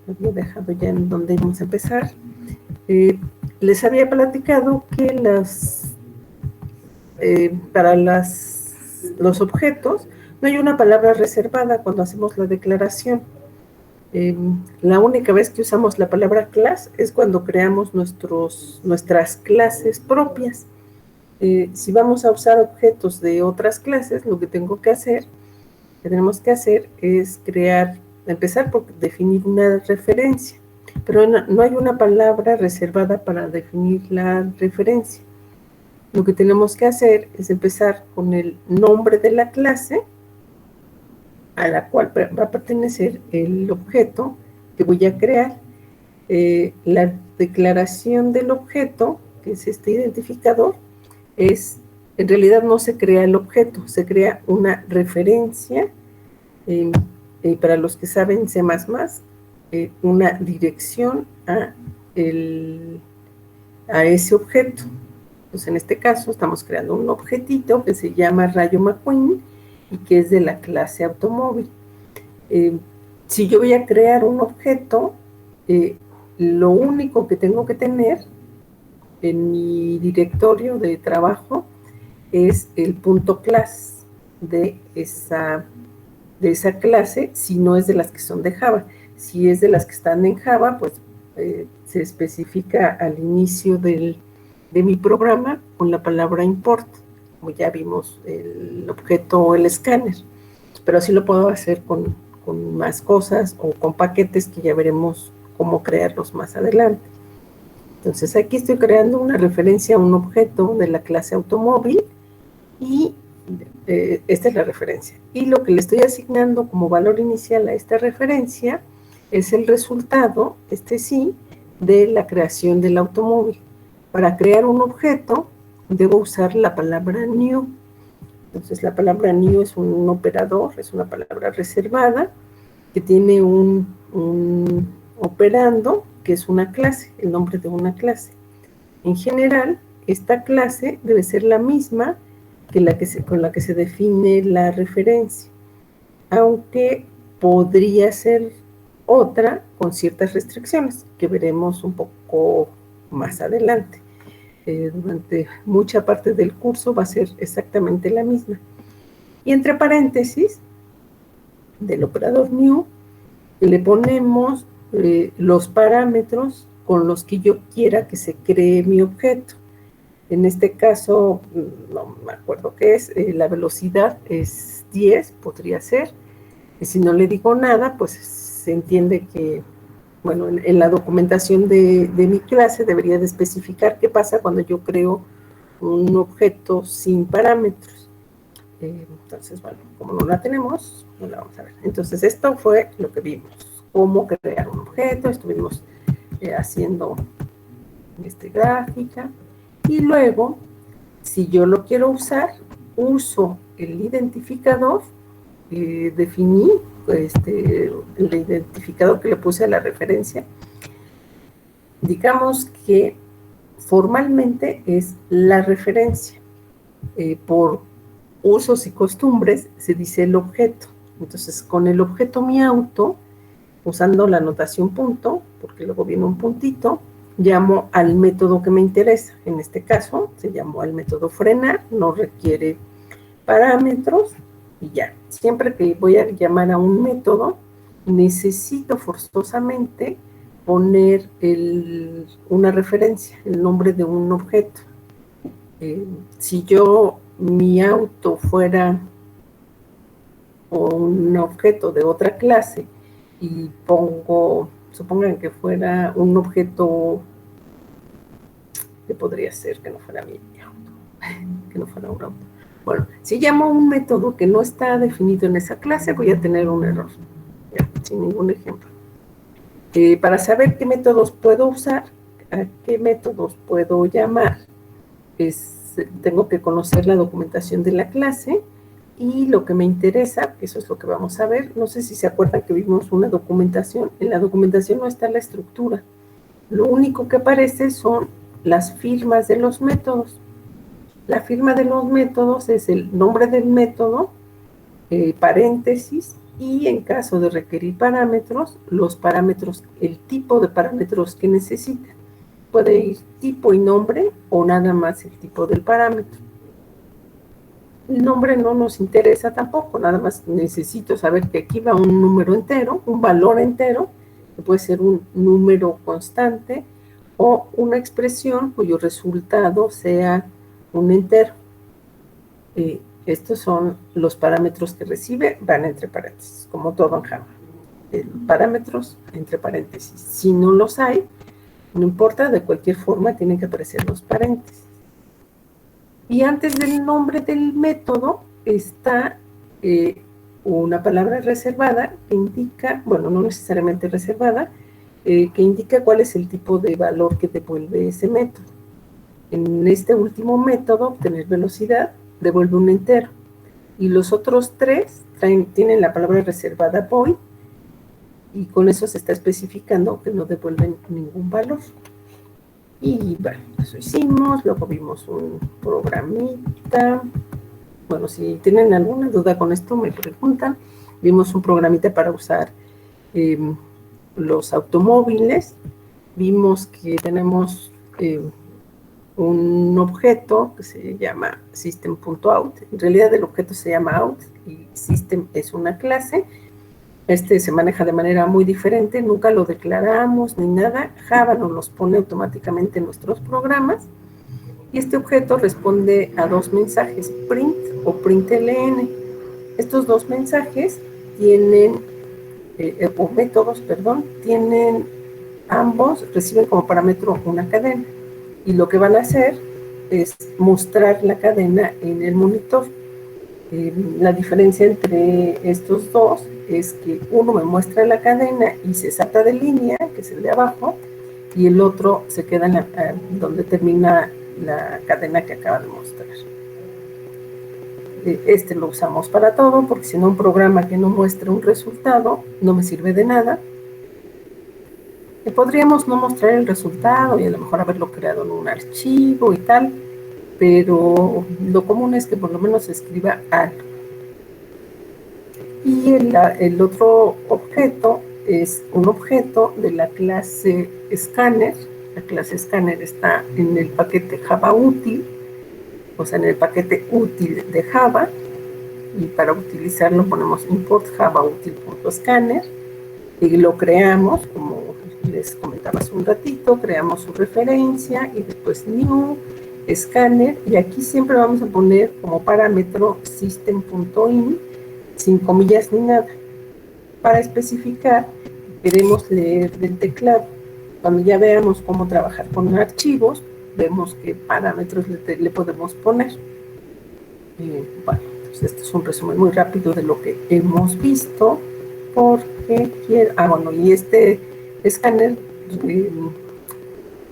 había dejado ya en donde íbamos a empezar. Les había platicado que para los objetos no hay una palabra reservada cuando hacemos la declaración. La única vez que usamos la palabra class es cuando creamos nuestras clases propias. Si vamos a usar objetos de otras clases, lo que tenemos que hacer es empezar por definir una referencia, pero no hay una palabra reservada para definir la referencia. Lo que tenemos que hacer es empezar con el nombre de la clase a la cual va a pertenecer el objeto que voy a crear. La declaración del objeto, que es este identificador, en realidad no se crea el objeto, se crea una referencia, para los que saben C++, una dirección a ese objeto. Entonces, en este caso, estamos creando un objetito que se llama Rayo McQueen y que es de la clase automóvil. Si yo voy a crear un objeto, lo único que tengo que tener en mi directorio de trabajo es el .class de esa clase, si no es de las que son de Java. Si es de las que están en Java, pues se especifica al inicio de mi programa con la palabra import, como ya vimos el objeto o el escáner, pero así lo puedo hacer con más cosas o con paquetes que ya veremos cómo crearlos más adelante. Entonces aquí estoy creando una referencia a un objeto de la clase automóvil y esta es la referencia. Y lo que le estoy asignando como valor inicial a esta referencia es el resultado, sí, de la creación del automóvil. Para crear un objeto debo usar la palabra new. Entonces la palabra new es un operador, es una palabra reservada que tiene un operando que es una clase, el nombre de una clase. En general, esta clase debe ser la misma con la que se define la referencia, aunque podría ser otra con ciertas restricciones que veremos un poco más adelante. Durante mucha parte del curso va a ser exactamente la misma. Y entre paréntesis del operador new le ponemos los parámetros con los que yo quiera que se cree mi objeto. En este caso, no me acuerdo qué es, la velocidad es 10, podría ser. Y si no le digo nada, pues se entiende que, bueno, en la documentación de mi clase debería de especificar qué pasa cuando yo creo un objeto sin parámetros. Entonces, bueno, como no la tenemos, no la vamos a ver. Entonces, esto fue lo que vimos, cómo crear un objeto, estuvimos haciendo gráfica. Y luego, si yo lo quiero usar, uso el identificador, definí el identificador que le puse a la referencia. Digamos que formalmente es la referencia. Por usos y costumbres se dice el objeto. Entonces, con el objeto mi auto, usando la notación punto, porque luego viene un puntito, llamo al método que me interesa. En este caso, se llamó al método frenar, no requiere parámetros, y ya. Siempre que voy a llamar a un método, necesito forzosamente poner una referencia, el nombre de un objeto. Si mi auto fuera un objeto de otra clase y supongan que fuera un objeto que podría ser que no fuera mi auto, que no fuera un auto. Bueno, si llamo un método que no está definido en esa clase, voy a tener un error, ya, sin ningún ejemplo. Para saber qué métodos puedo usar, a qué métodos puedo llamar, tengo que conocer la documentación de la clase y lo que me interesa, eso es lo que vamos a ver. No sé si se acuerdan que vimos una documentación. En la documentación no está la estructura. Lo único que aparece son las firmas de los métodos. La firma de los métodos es el nombre del método, paréntesis, y en caso de requerir parámetros, los parámetros, el tipo de parámetros que necesita. Puede ir tipo y nombre o nada más el tipo del parámetro. El nombre no nos interesa tampoco, nada más necesito saber que aquí va un número entero, un valor entero, que puede ser un número constante o una expresión cuyo resultado sea un entero. Estos son los parámetros que recibe, van entre paréntesis, como todo en Java. Parámetros entre paréntesis. Si no los hay, no importa, de cualquier forma tienen que aparecer los paréntesis. Y antes del nombre del método está una palabra reservada que indica, bueno, no necesariamente reservada, que indica cuál es el tipo de valor que devuelve ese método. En este último método, obtener velocidad, devuelve un entero. Y los otros tres tienen la palabra reservada void, y con eso se está especificando que no devuelven ningún valor. Y bueno, eso hicimos, luego vimos un programita. Bueno, si tienen alguna duda con esto, me preguntan. Vimos un programita para usar los automóviles. Vimos que tenemos un objeto que se llama system.out. En realidad el objeto se llama out y system es una clase. Se maneja de manera muy diferente, nunca lo declaramos ni nada. Java nos los pone automáticamente en nuestros programas. Y este objeto responde a dos mensajes, print o println. Estos dos mensajes tienen, o métodos, perdón, tienen ambos, reciben como parámetro una cadena. Y lo que van a hacer es mostrar la cadena en el monitor. La diferencia entre estos dos es que uno me muestra la cadena y se salta de línea, que es el de abajo, y el otro se queda en donde termina la cadena que acaba de mostrar. Este lo usamos para todo, porque si no, un programa que no muestra un resultado no me sirve de nada. Y podríamos no mostrar el resultado y a lo mejor haberlo creado en un archivo y tal, pero lo común es que por lo menos se escriba algo. Y el otro objeto es un objeto de la clase Scanner. La clase Scanner está en el paquete Java útil, o sea, en el paquete útil de Java, y para utilizarlo ponemos import java util.scanner y lo creamos, como les comentaba hace un ratito, creamos su referencia y después new scanner, y aquí siempre vamos a poner como parámetro system.in, sin comillas ni nada, para especificar que queremos leer del teclado. Cuando ya veamos cómo trabajar con archivos, vemos qué parámetros le podemos poner. Bueno, pues este es un resumen muy rápido de lo que hemos visto, porque quiero, bueno, y este escáner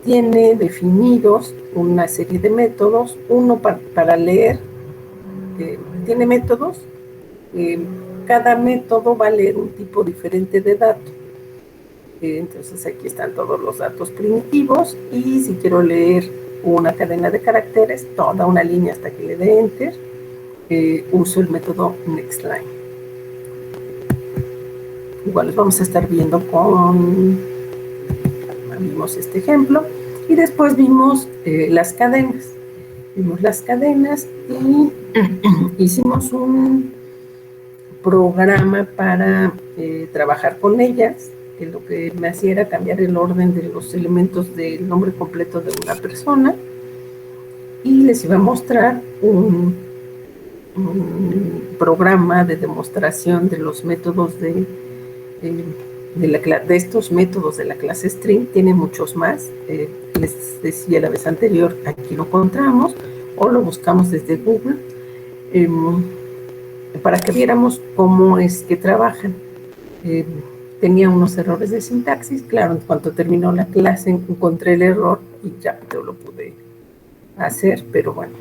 tiene definidos una serie de métodos, uno para leer, tiene métodos, cada método va a leer un tipo diferente de dato. Entonces aquí están todos los datos primitivos, y si quiero leer una cadena de caracteres, toda una línea hasta que le dé enter, uso el método nextLine. Igual los vamos a estar viendo vimos este ejemplo, y después vimos las cadenas. Vimos las cadenas y hicimos un programa para trabajar con ellas, que lo que me hacía era cambiar el orden de los elementos del nombre completo de una persona, y les iba a mostrar un programa de demostración de los métodos de estos métodos de la clase string. Tiene muchos más. Les decía la vez anterior, aquí lo encontramos o lo buscamos desde Google, para que viéramos cómo es que trabajan. Tenía unos errores de sintaxis, claro, en cuanto terminó la clase encontré el error y ya lo pude hacer, pero bueno.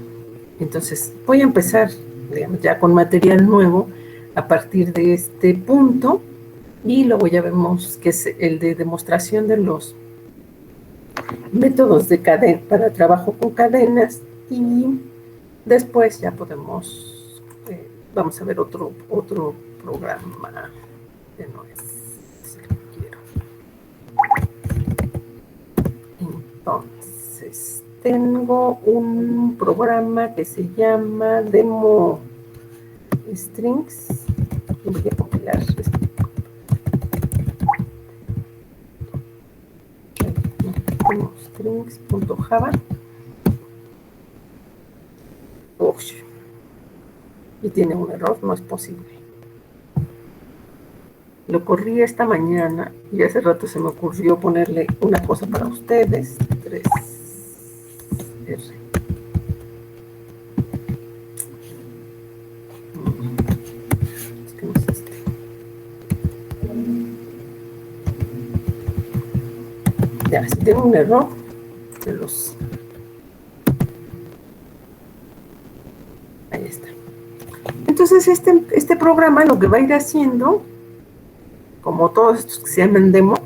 Entonces voy a empezar, digamos, ya con material nuevo a partir de este punto, y luego ya vemos que es el de demostración de los métodos de cadena para trabajo con cadenas, y después ya podemos, vamos a ver otro programa que no es el que quiero. Entonces, tengo un programa que se llama Demo Strings. Voy a compilar esto. Strings.java. Y tiene un error, no es posible. Lo corrí esta mañana y hace rato se me ocurrió ponerle una cosa para ustedes. 3R. Es que no es este. Ya, si tengo un error, de los... Ahí está. Entonces, este programa lo que va a ir haciendo, como todos estos que se llaman demo,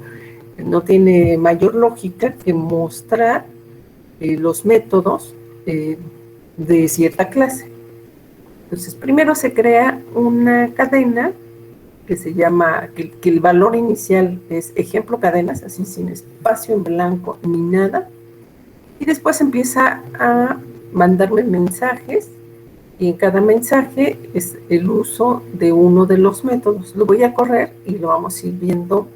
no tiene mayor lógica que mostrar los métodos de cierta clase. Entonces, primero se crea una cadena que se llama, que el valor inicial es ejemplo cadenas, así sin espacio en blanco ni nada, y después empieza a mandarme mensajes, y en cada mensaje es el uso de uno de los métodos. Lo voy a correr y lo vamos a ir viendo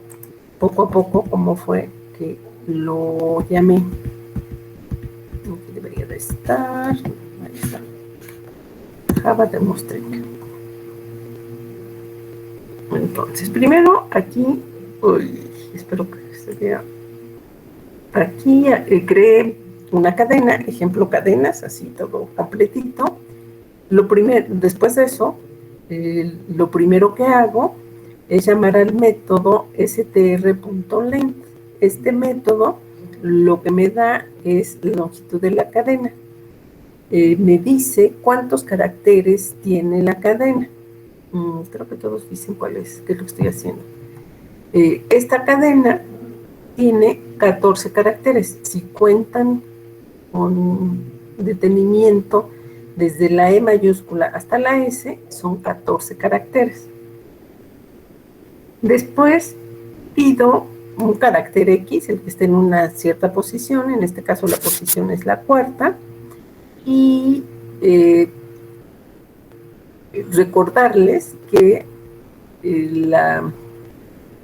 poco a poco cómo fue que lo llamé. Aquí debería de estar, ahí está, Java Demo String. Entonces, primero aquí, espero que se vea, aquí creé una cadena, ejemplo cadenas, así todo completito. Después de eso, lo primero que hago es llamar al método str.length. Este método lo que me da es la longitud de la cadena. Me dice cuántos caracteres tiene la cadena. Creo que todos dicen cuál es, qué es lo que estoy haciendo. Esta cadena tiene 14 caracteres. Si cuentan con detenimiento desde la E mayúscula hasta la S, son 14 caracteres. Después pido un carácter X, el que esté en una cierta posición, en este caso la posición es la cuarta, y recordarles que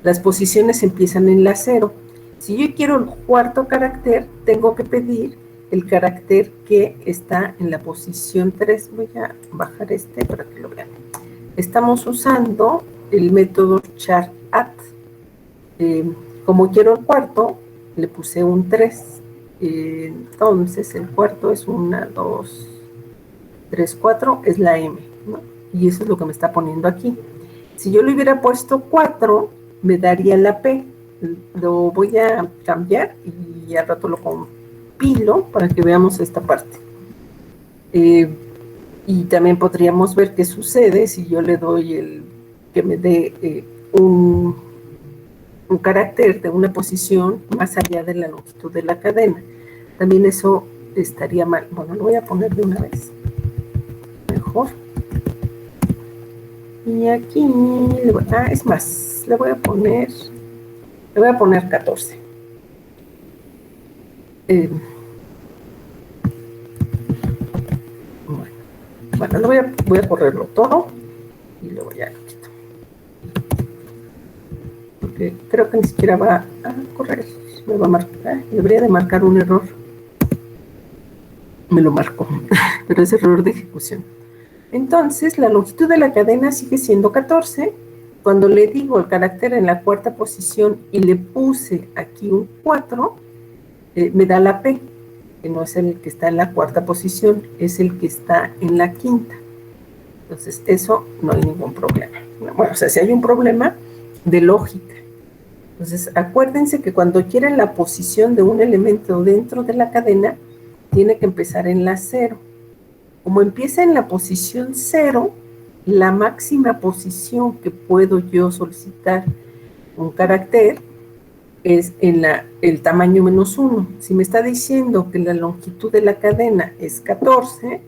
las posiciones empiezan en la 0. Si yo quiero el cuarto carácter, tengo que pedir el carácter que está en la posición 3. Voy a bajar este para que lo vean. Estamos usando el método char_at. Como quiero el cuarto, le puse un 3. Entonces, el cuarto es 1, 2, 3, 4, es la M, ¿no? Y eso es lo que me está poniendo aquí. Si yo le hubiera puesto 4, me daría la P. Lo voy a cambiar y al rato lo compilo para que veamos esta parte. Y también podríamos ver qué sucede si yo le doy que me dé un carácter de una posición más allá de la longitud de la cadena. También eso estaría mal. Bueno, lo voy a poner de una vez. Mejor. Y aquí, es más, le voy a poner 14. Bueno, voy a correrlo todo y luego ya lo quito. Porque creo que ni siquiera va a correr. Me va a marcar, debería de marcar un error. Me lo marcó, pero es error de ejecución. Entonces, la longitud de la cadena sigue siendo 14. Cuando le digo el carácter en la cuarta posición y le puse aquí un 4, me da la P, que no es el que está en la cuarta posición, es el que está en la quinta. Entonces, eso no hay ningún problema. Bueno, o sea, si hay un problema de lógica. Entonces, acuérdense que cuando quieren la posición de un elemento dentro de la cadena, tiene que empezar en la 0. Como empieza en la posición 0, la máxima posición que puedo yo solicitar un carácter es en el tamaño -1. Si me está diciendo que la longitud de la cadena es 14,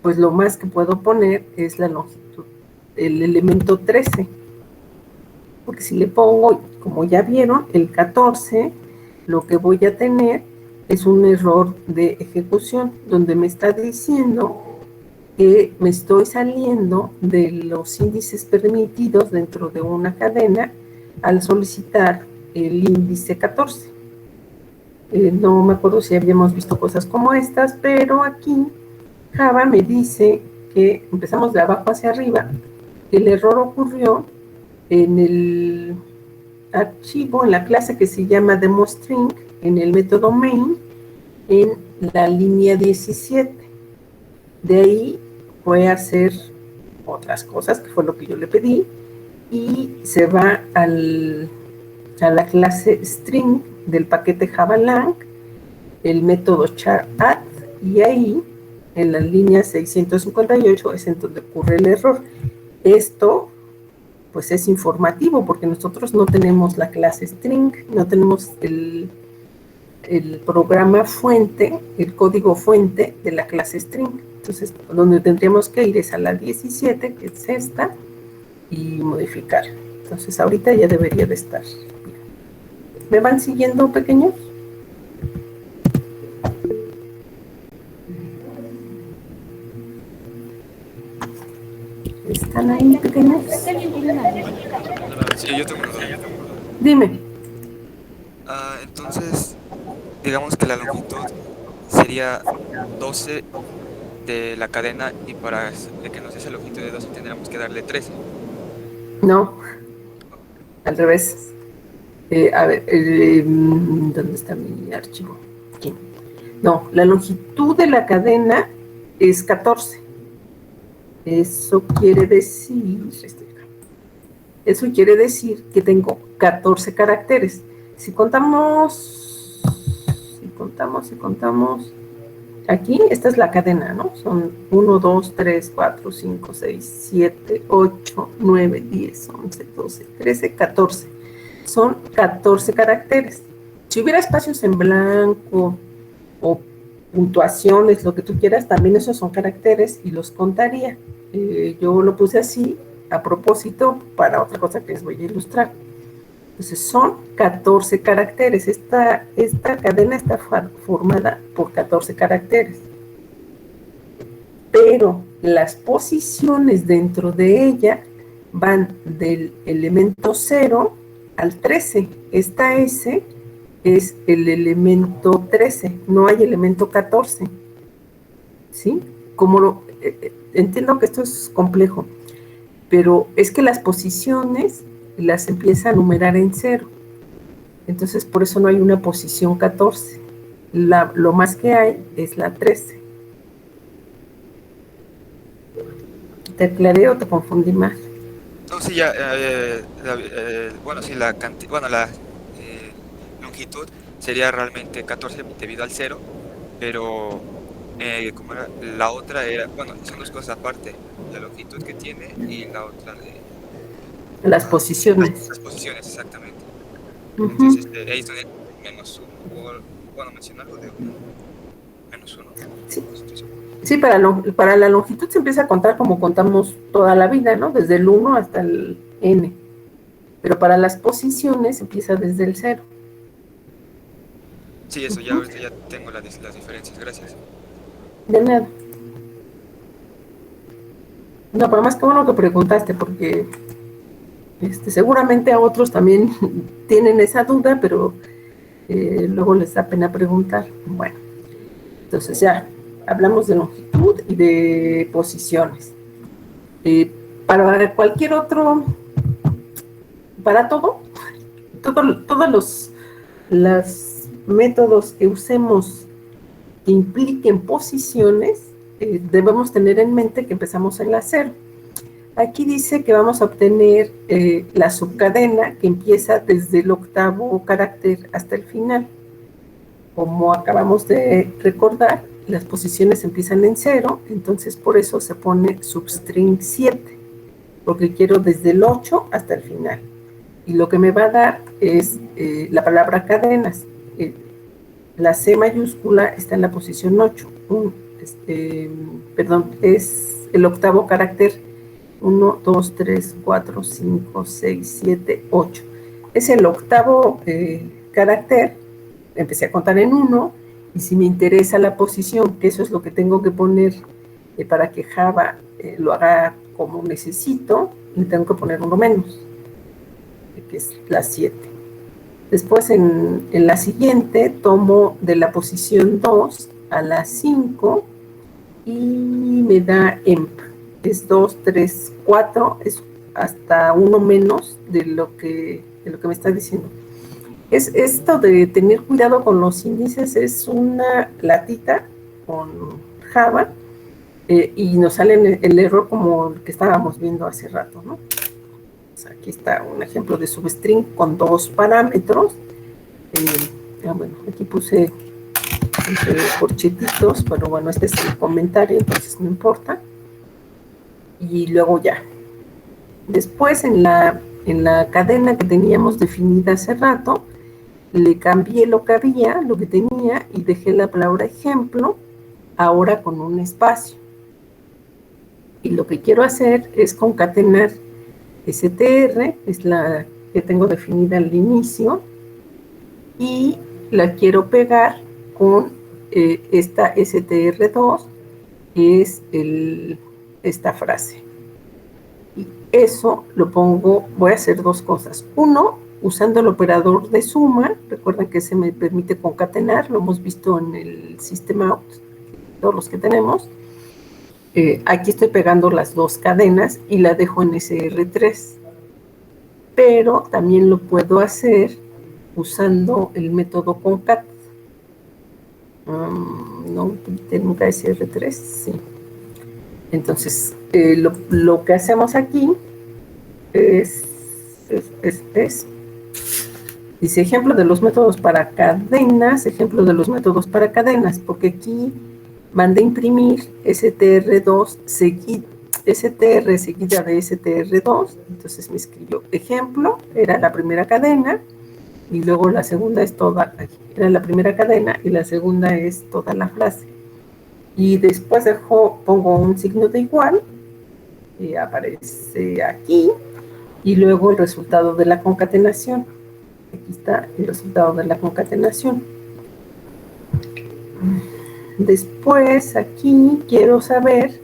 pues lo más que puedo poner es la longitud el elemento 13. Porque si le pongo, como ya vieron, el 14, lo que voy a tener es un error de ejecución, donde me está diciendo que me estoy saliendo de los índices permitidos dentro de una cadena al solicitar el índice 14. No me acuerdo si habíamos visto cosas como estas, pero aquí Java me dice que empezamos de abajo hacia arriba. El error ocurrió en el archivo, en la clase que se llama demoString, en el método main, en la línea 17. De ahí fue a hacer otras cosas, que fue lo que yo le pedí, y se va a la clase string del paquete javalang, el método char_add, y ahí, en la línea 658, es en donde ocurre el error. Esto pues es informativo, porque nosotros no tenemos la clase string, no tenemos el programa fuente, el código fuente de la clase string. Entonces, donde tendríamos que ir es a la 17, que es esta, y modificar. Entonces, ahorita ya debería de estar. ¿Me van siguiendo, pequeños? ¿Están ahí, pequeños? Sí, yo tengo una duda. Dime. Entonces, digamos que la longitud sería 12 de la cadena y para que nos dé esa longitud de 12 tendríamos que darle 13. No, al revés. A ver, ¿dónde está mi archivo? Aquí. No, la longitud de la cadena es 14. Eso quiere decir que tengo 14 caracteres. Si contamos, aquí, esta es la cadena, ¿no? Son 1, 2, 3, 4, 5, 6, 7, 8, 9, 10, 11, 12, 13, 14. Son 14 caracteres. Si hubiera espacios en blanco o puntuaciones, lo que tú quieras, también esos son caracteres y los contaría. Yo lo puse así a propósito para otra cosa que les voy a ilustrar. Entonces son 14 caracteres. Esta cadena está formada por 14 caracteres. Pero las posiciones dentro de ella van del elemento 0 al 13. Esta S es el elemento 13, no hay elemento 14. ¿Sí? Entiendo que esto es complejo, pero es que las posiciones las empieza a numerar en 0. Entonces, por eso no hay una posición 14. Lo más que hay es la 13. ¿Te aclaré o te confundí más? No, sí, ya, bueno, sí, la longitud sería realmente 14 debido al 0, pero como era, la otra era, bueno, son dos cosas aparte, la longitud que tiene y la otra de... Las posiciones. Las posiciones, exactamente. Entonces, ahí es donde menos 1, bueno, mencionar algo de menos 1. Sí. Sí, para la longitud se empieza a contar como contamos toda la vida, ¿no? Desde el 1 hasta el n. Pero para las posiciones empieza desde el 0. Sí, eso ya ahorita ya tengo las diferencias, gracias. De nada. No, pero más que bueno que preguntaste, porque seguramente a otros también tienen esa duda, pero luego les da pena preguntar. Bueno, entonces ya hablamos de longitud y de posiciones. Para cualquier otro, para todos los métodos que usemos que impliquen posiciones, debemos tener en mente que empezamos en la 0. Aquí dice que vamos a obtener la subcadena que empieza desde el 8º carácter hasta el final. Como acabamos de recordar, las posiciones empiezan en 0, entonces por eso se pone substring 7, porque quiero desde el 8 hasta el final. Y lo que me va a dar es la palabra cadenas. La C mayúscula está en la posición 8. Es el 8º carácter 1, 2, 3, 4, 5, 6, 7, 8. Es el octavo carácter. Empecé a contar en 1, y si me interesa la posición, que eso es lo que tengo que poner para que Java lo haga como necesito, le tengo que poner uno menos, que es la 7. Después en la siguiente tomo de la posición 2 a la 5 y me da emp. Es 2, 3, 4, es hasta uno menos de lo que me está diciendo. Es esto de tener cuidado con los índices, es una latita con Java y nos sale el error como el que estábamos viendo hace rato, ¿no? O sea, aquí está un ejemplo de substring con 2 parámetros. Bueno, aquí puse corchetitos, pero bueno, este es el comentario, entonces no importa. Y luego ya. Después en la cadena que teníamos definida hace rato, le cambié lo que había, lo que tenía, y dejé la palabra ejemplo, ahora con un espacio. Y lo que quiero hacer es concatenar str, es la que tengo definida al inicio, y la quiero pegar con esta str2, que es esta frase. Y eso lo pongo, voy a hacer dos cosas. Uno, usando el operador de suma, recuerden que se me permite concatenar, lo hemos visto en el system out, todos los que tenemos. Aquí estoy pegando las dos cadenas y la dejo en SR3. Pero también lo puedo hacer usando el método concat. No nunca SR3, sí. Entonces, lo que hacemos aquí es dice ejemplo de los métodos para cadenas, ejemplo de los métodos para cadenas, porque aquí mandé imprimir str2 str seguida de str2, entonces me escribió ejemplo, era la primera cadena, y luego la segunda es toda, era la primera cadena, y la segunda es toda la frase. Y después pongo un signo de igual, y aparece aquí, y luego el resultado de la concatenación. Aquí está el resultado de la concatenación. Después, aquí quiero saber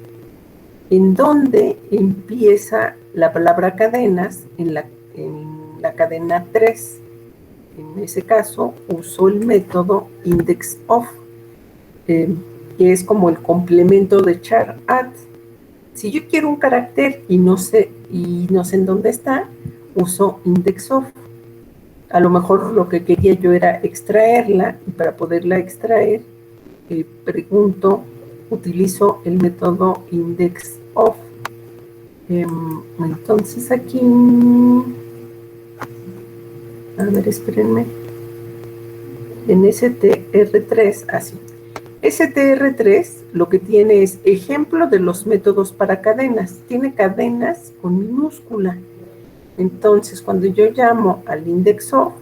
en dónde empieza la palabra cadenas en la cadena 3. En ese caso, uso el método indexOf, que es como el complemento de char add. Si yo quiero un carácter y no sé en dónde está, uso indexOf. A lo mejor lo que quería yo era extraerla, y para poderla extraer, utilizo el método indexOf. Entonces aquí, a ver, espérenme, en str3, así. str3 lo que tiene es ejemplo de los métodos para cadenas. Tiene cadenas con minúscula. Entonces, cuando yo llamo al indexOf,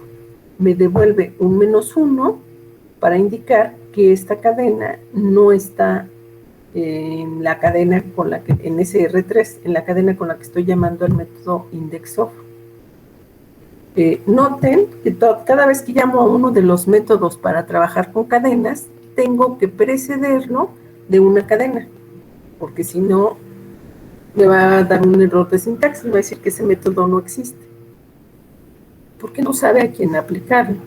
me devuelve un -1 para indicar que esta cadena no está en la cadena con la que, en SR3, en la cadena con la que estoy llamando al método indexOf. Noten que cada vez que llamo a uno de los métodos para trabajar con cadenas, tengo que precederlo de una cadena, porque si no, me va a dar un error de sintaxis, me va a decir que ese método no existe, porque no sabe a quién aplicarlo.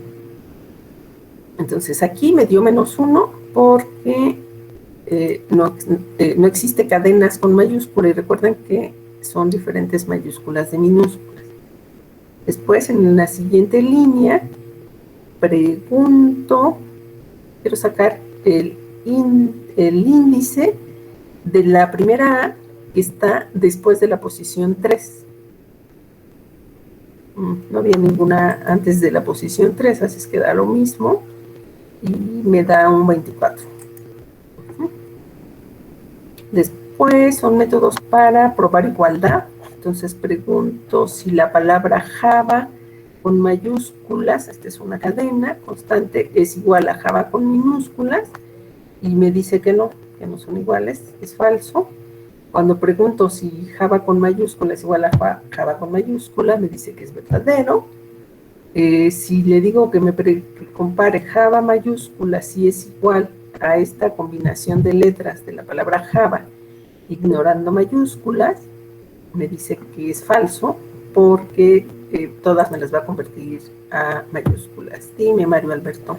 Entonces aquí me dio -1 porque no existe cadenas con mayúscula, y recuerden que son diferentes mayúsculas de minúsculas. Después, en la siguiente línea, pregunto, quiero sacar el índice de la primera A que está después de la posición 3. No había ninguna antes de la posición 3, así es que da lo mismo, y me da un 24. Después son métodos para probar igualdad. Entonces pregunto si la palabra Java con mayúsculas, esta es una cadena constante, es igual a Java con minúsculas, y me dice que no son iguales, es falso. Cuando pregunto si Java con mayúscula es igual a Java con mayúscula, me dice que es verdadero. Si le digo que que compare Java mayúscula si es igual a esta combinación de letras de la palabra Java, ignorando mayúsculas, me dice que es falso porque todas me las va a convertir a mayúsculas. Dime, Mario Alberto.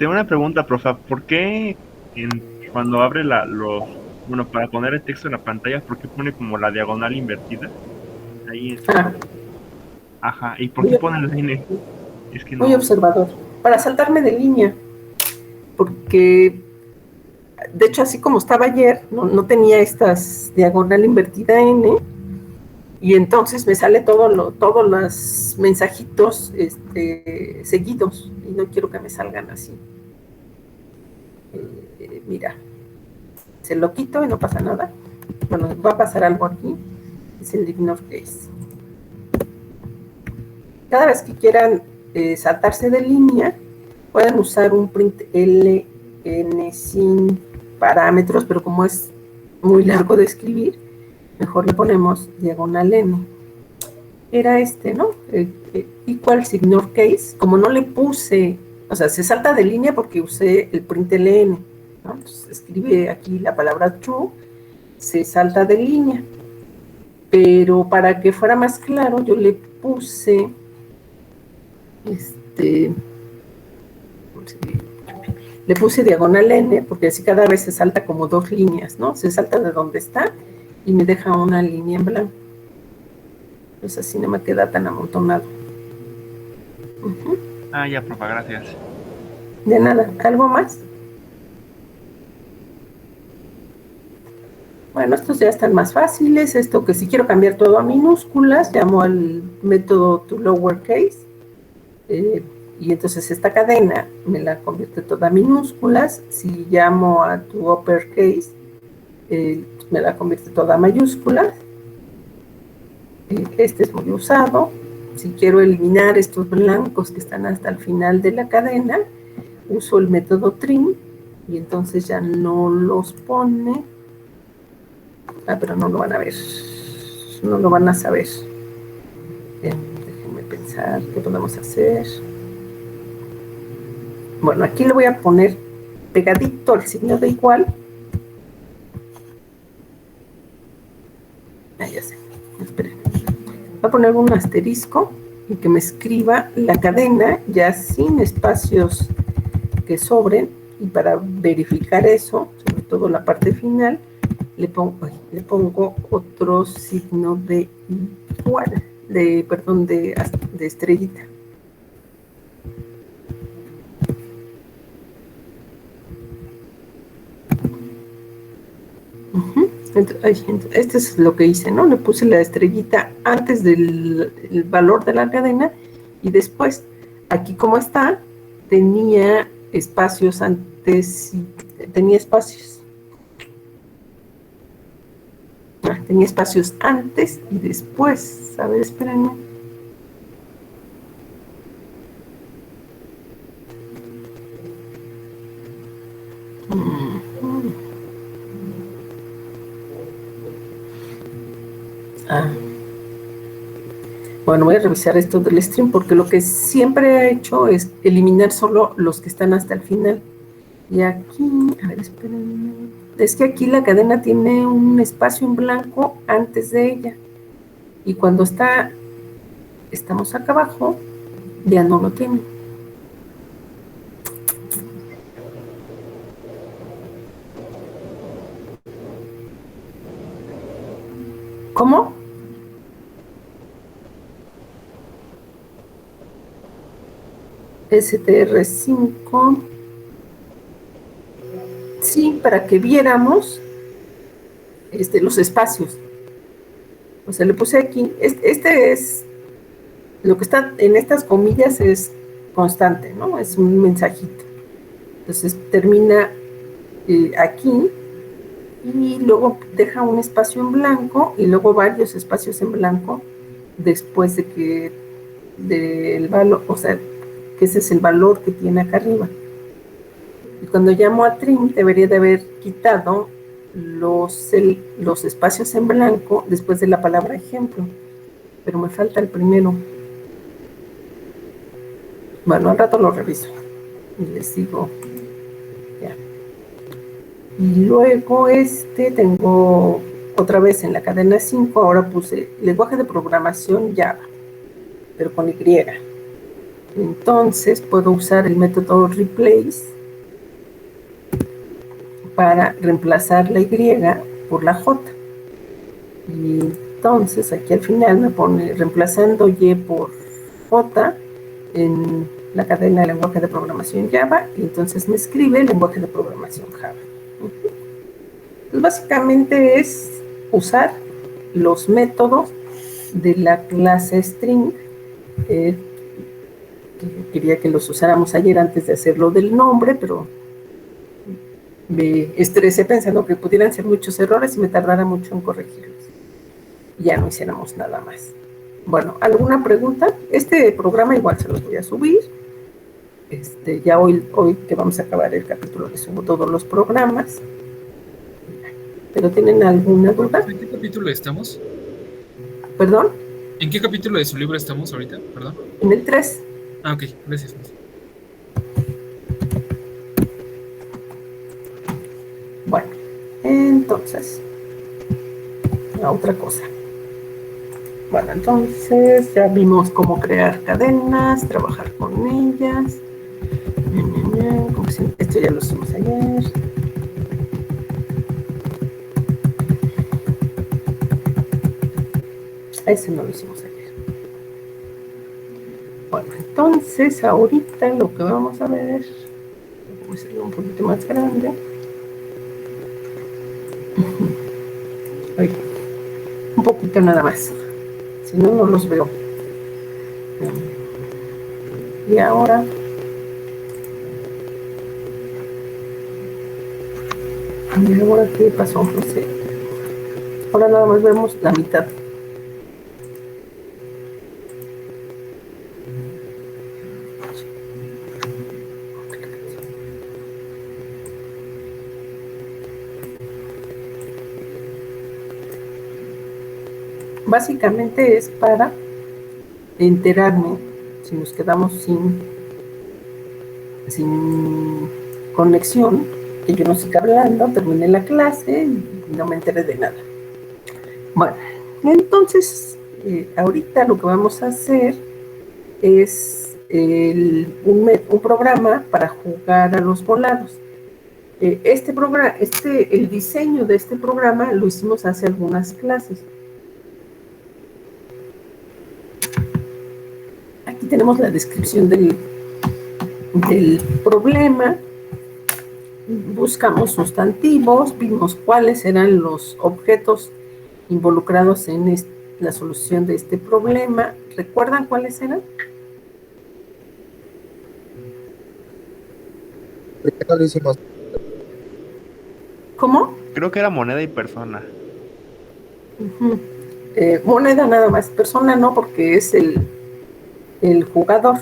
Una pregunta, profa, ¿por qué cuando abre bueno, para poner el texto en la pantalla, ¿por qué pone como la diagonal invertida? Ahí Ajá, ¿y por qué pone la N? Es que no. Muy observador. Para saltarme de línea, porque de hecho así como estaba ayer, no tenía estas diagonal invertida N, y entonces me sale todos los mensajitos seguidos, y no quiero que me salgan así. Mira, se lo quito y no pasa nada. Bueno, va a pasar algo aquí, es el ignore case. Cada vez que quieran saltarse de línea, pueden usar un print ln sin parámetros, pero como es muy largo de escribir, mejor le ponemos diagonal n. Era ¿no? Equals ignore case. Como no le puse, o sea, se salta de línea porque usé el print ln, ¿no? Entonces, escribe aquí la palabra true, se salta de línea. Pero para que fuera más claro, yo le puse le puse diagonal n, porque así cada vez se salta como dos líneas, ¿no? Se salta de donde está y me deja una línea en blanco. Pues así no me queda tan amontonado. Ya, profa, gracias. De nada. ¿Algo más? Bueno, estos ya están más fáciles. Esto que si quiero cambiar todo a minúsculas, llamo al método toLowerCase. Y entonces esta cadena me la convierte toda a minúsculas. Si llamo a toUpperCase, me la convierte toda a mayúsculas. Este es muy usado. Si quiero eliminar estos blancos que están hasta el final de la cadena, uso el método trim y entonces ya no los pone. Pero no lo van a ver. No lo van a saber. Bien, déjenme pensar qué podemos hacer. Bueno, aquí le voy a poner pegadito el signo de igual. Ya sé. Esperen. Voy a poner un asterisco y que me escriba la cadena ya sin espacios que sobren, y para verificar eso, sobre todo la parte final, le pongo otro signo de igual, de estrellita. Este es lo que hice, ¿no? Le puse la estrellita antes del valor de la cadena y después, aquí como está, tenía espacios antes, tenía espacios. Tenía espacios antes y después. A ver, espérenme. Bueno, voy a revisar esto del stream porque lo que siempre he hecho es eliminar solo los que están hasta el final. Y aquí, a ver, espérenme. Es que aquí la cadena tiene un espacio en blanco antes de ella. Y cuando estamos acá abajo, ya no lo tiene. ¿Cómo? STR5. Sí, para que viéramos los espacios. O sea, le puse aquí, este es, lo que está en estas comillas es constante, ¿no? Es un mensajito. Entonces termina aquí y luego deja un espacio en blanco y luego varios espacios en blanco después de que del valor, o sea, que ese es el valor que tiene acá arriba. Y cuando llamo a trim debería de haber quitado los espacios en blanco después de la palabra ejemplo, pero me falta el primero. Bueno, al rato lo reviso y les digo. Ya. Y luego tengo otra vez en la cadena 5, ahora puse lenguaje de programación Java, pero con Y. Entonces puedo usar el método replace para reemplazar la Y por la J. Y entonces aquí al final me pone reemplazando Y por J en la cadena de lenguaje de programación Java, y entonces me escribe el lenguaje de programación Java. Pues básicamente es usar los métodos de la clase string. Quería que los usáramos ayer antes de hacerlo del nombre, pero me estresé pensando que pudieran ser muchos errores y me tardara mucho en corregirlos. Ya no hiciéramos nada más. Bueno, ¿alguna pregunta? Este programa igual se los voy a subir. Ya hoy que vamos a acabar el capítulo, les subo todos los programas. ¿Pero tienen alguna duda? ¿En qué capítulo estamos? ¿Perdón? ¿En qué capítulo de su libro estamos ahorita? Perdón. En el 3. Ah, ok, gracias. Bueno, entonces, la otra cosa. Bueno, entonces ya vimos cómo crear cadenas, trabajar con ellas. Esto ya lo hicimos ayer. Ese no lo hicimos ayer. Bueno, entonces ahorita lo que vamos a ver, voy a hacerlo un poquito más grande. Ay, un poquito nada más, si no, no los veo. Y ahora qué pasó, no sé. Ahora nada más vemos la mitad. Básicamente es para enterarme si nos quedamos sin conexión, que yo no siga hablando, terminé la clase y no me enteré de nada. Bueno, entonces ahorita lo que vamos a hacer es un programa para jugar a los volados. El diseño de este programa lo hicimos hace algunas clases. Aquí tenemos la descripción del problema. Buscamos sustantivos, vimos cuáles eran los objetos involucrados en la solución de este problema. ¿Recuerdan cuáles eran? No lo hicimos. ¿Cómo? Creo que era moneda y persona. Moneda nada más, persona no, porque es el jugador,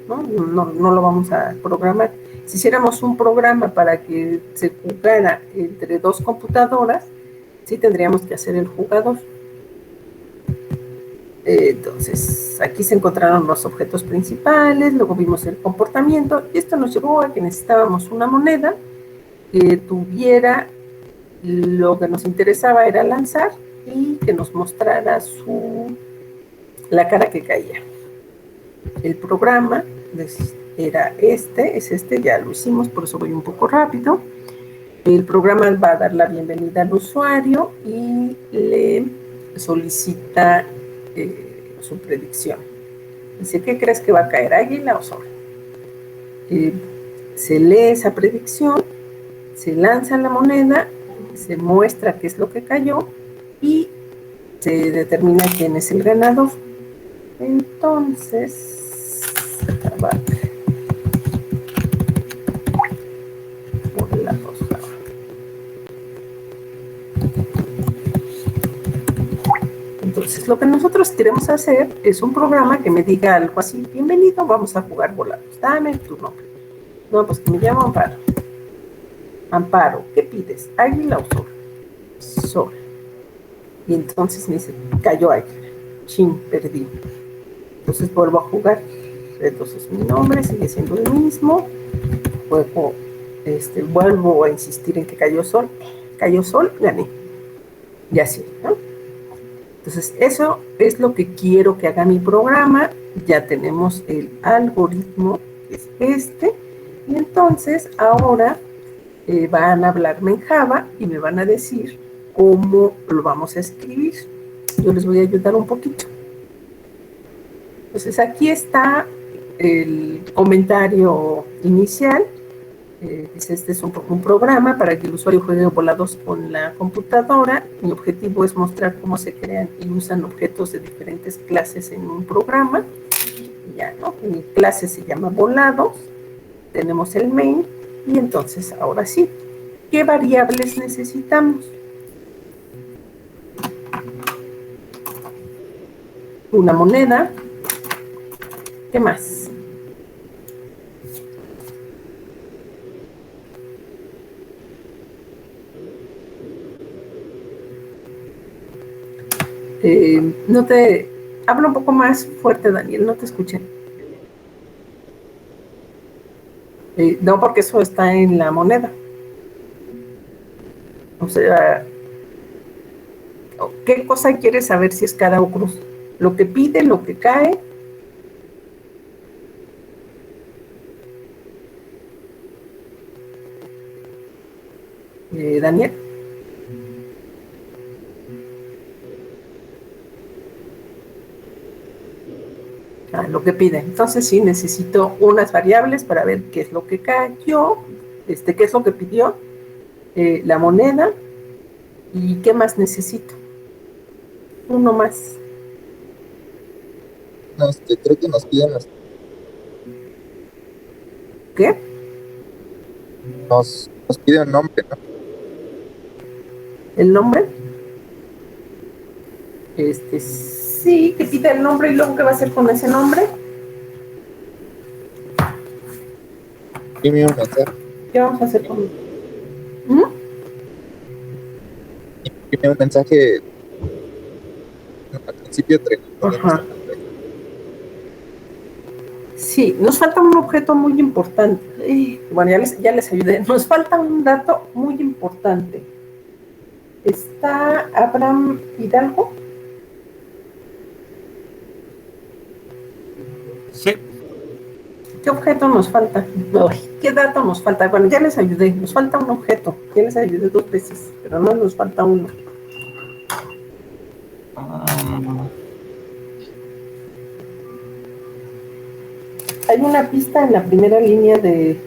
¿no? No lo vamos a programar. Si hiciéramos un programa para que se jugara entre dos computadoras, sí tendríamos que hacer el jugador. Entonces, aquí se encontraron los objetos principales, luego vimos el comportamiento, y esto nos llevó a que necesitábamos una moneda que tuviera lo que nos interesaba era lanzar y que nos mostrara la cara que caía. El programa era ya lo hicimos, por eso voy un poco rápido. El programa va a dar la bienvenida al usuario y le solicita su predicción. Dice, ¿qué crees que va a caer, águila o sol? Se lee esa predicción, se lanza la moneda, se muestra qué es lo que cayó y se determina quién es el ganador. Entonces, entonces lo que nosotros queremos hacer es un programa que me diga algo así: bienvenido, vamos a jugar volados, dame tu nombre. No, pues que me llamo Amparo. Amparo, ¿qué pides? ¿Águila o sol? sol. Y entonces me dice, cayó ahí. Chin, perdí. Entonces vuelvo a jugar. Entonces mi nombre sigue siendo el mismo. Vuelvo a insistir en que cayó sol, gané. Y así, ¿no? Entonces, eso es lo que quiero que haga mi programa. Ya tenemos el algoritmo, que es este. Y entonces, ahora van a hablarme en Java y me van a decir cómo lo vamos a escribir. Yo les voy a ayudar un poquito. Entonces, aquí está el comentario inicial. Dice, este es un programa para que el usuario juegue volados con la computadora. Mi objetivo es mostrar cómo se crean y usan objetos de diferentes clases en un programa. Ya, ¿no? Mi clase se llama volados. Tenemos el main. Y entonces, ahora sí, ¿qué variables necesitamos? Una moneda. ¿Qué más? Habla un poco más fuerte, Daniel, no te escuché. No, porque eso está en la moneda. O sea, ¿qué cosa quieres saber si es cara o cruz? Lo que pide, lo que cae. Daniel. Lo que pide. Entonces sí, necesito unas variables para ver qué es lo que cayó, qué es lo que pidió, la moneda, y qué más necesito. Uno más. No, creo que nos piden ¿Qué? nos pide un nombre, ¿no? ¿El nombre? Sí, que pida el nombre y luego ¿qué va a hacer con ese nombre? Dime un mensaje. ¿Qué vamos a hacer con él? Dime un mensaje al principio de Ajá. Sí, nos falta un objeto muy importante. Bueno, ya les ayudé. Nos falta un dato muy importante. ¿Está Abraham Hidalgo? Sí. ¿Qué objeto nos falta? ¿Qué dato nos falta? Bueno, ya les ayudé. Nos falta un objeto. Ya les ayudé 2 veces, pero no nos falta uno. Hay una pista en la primera línea de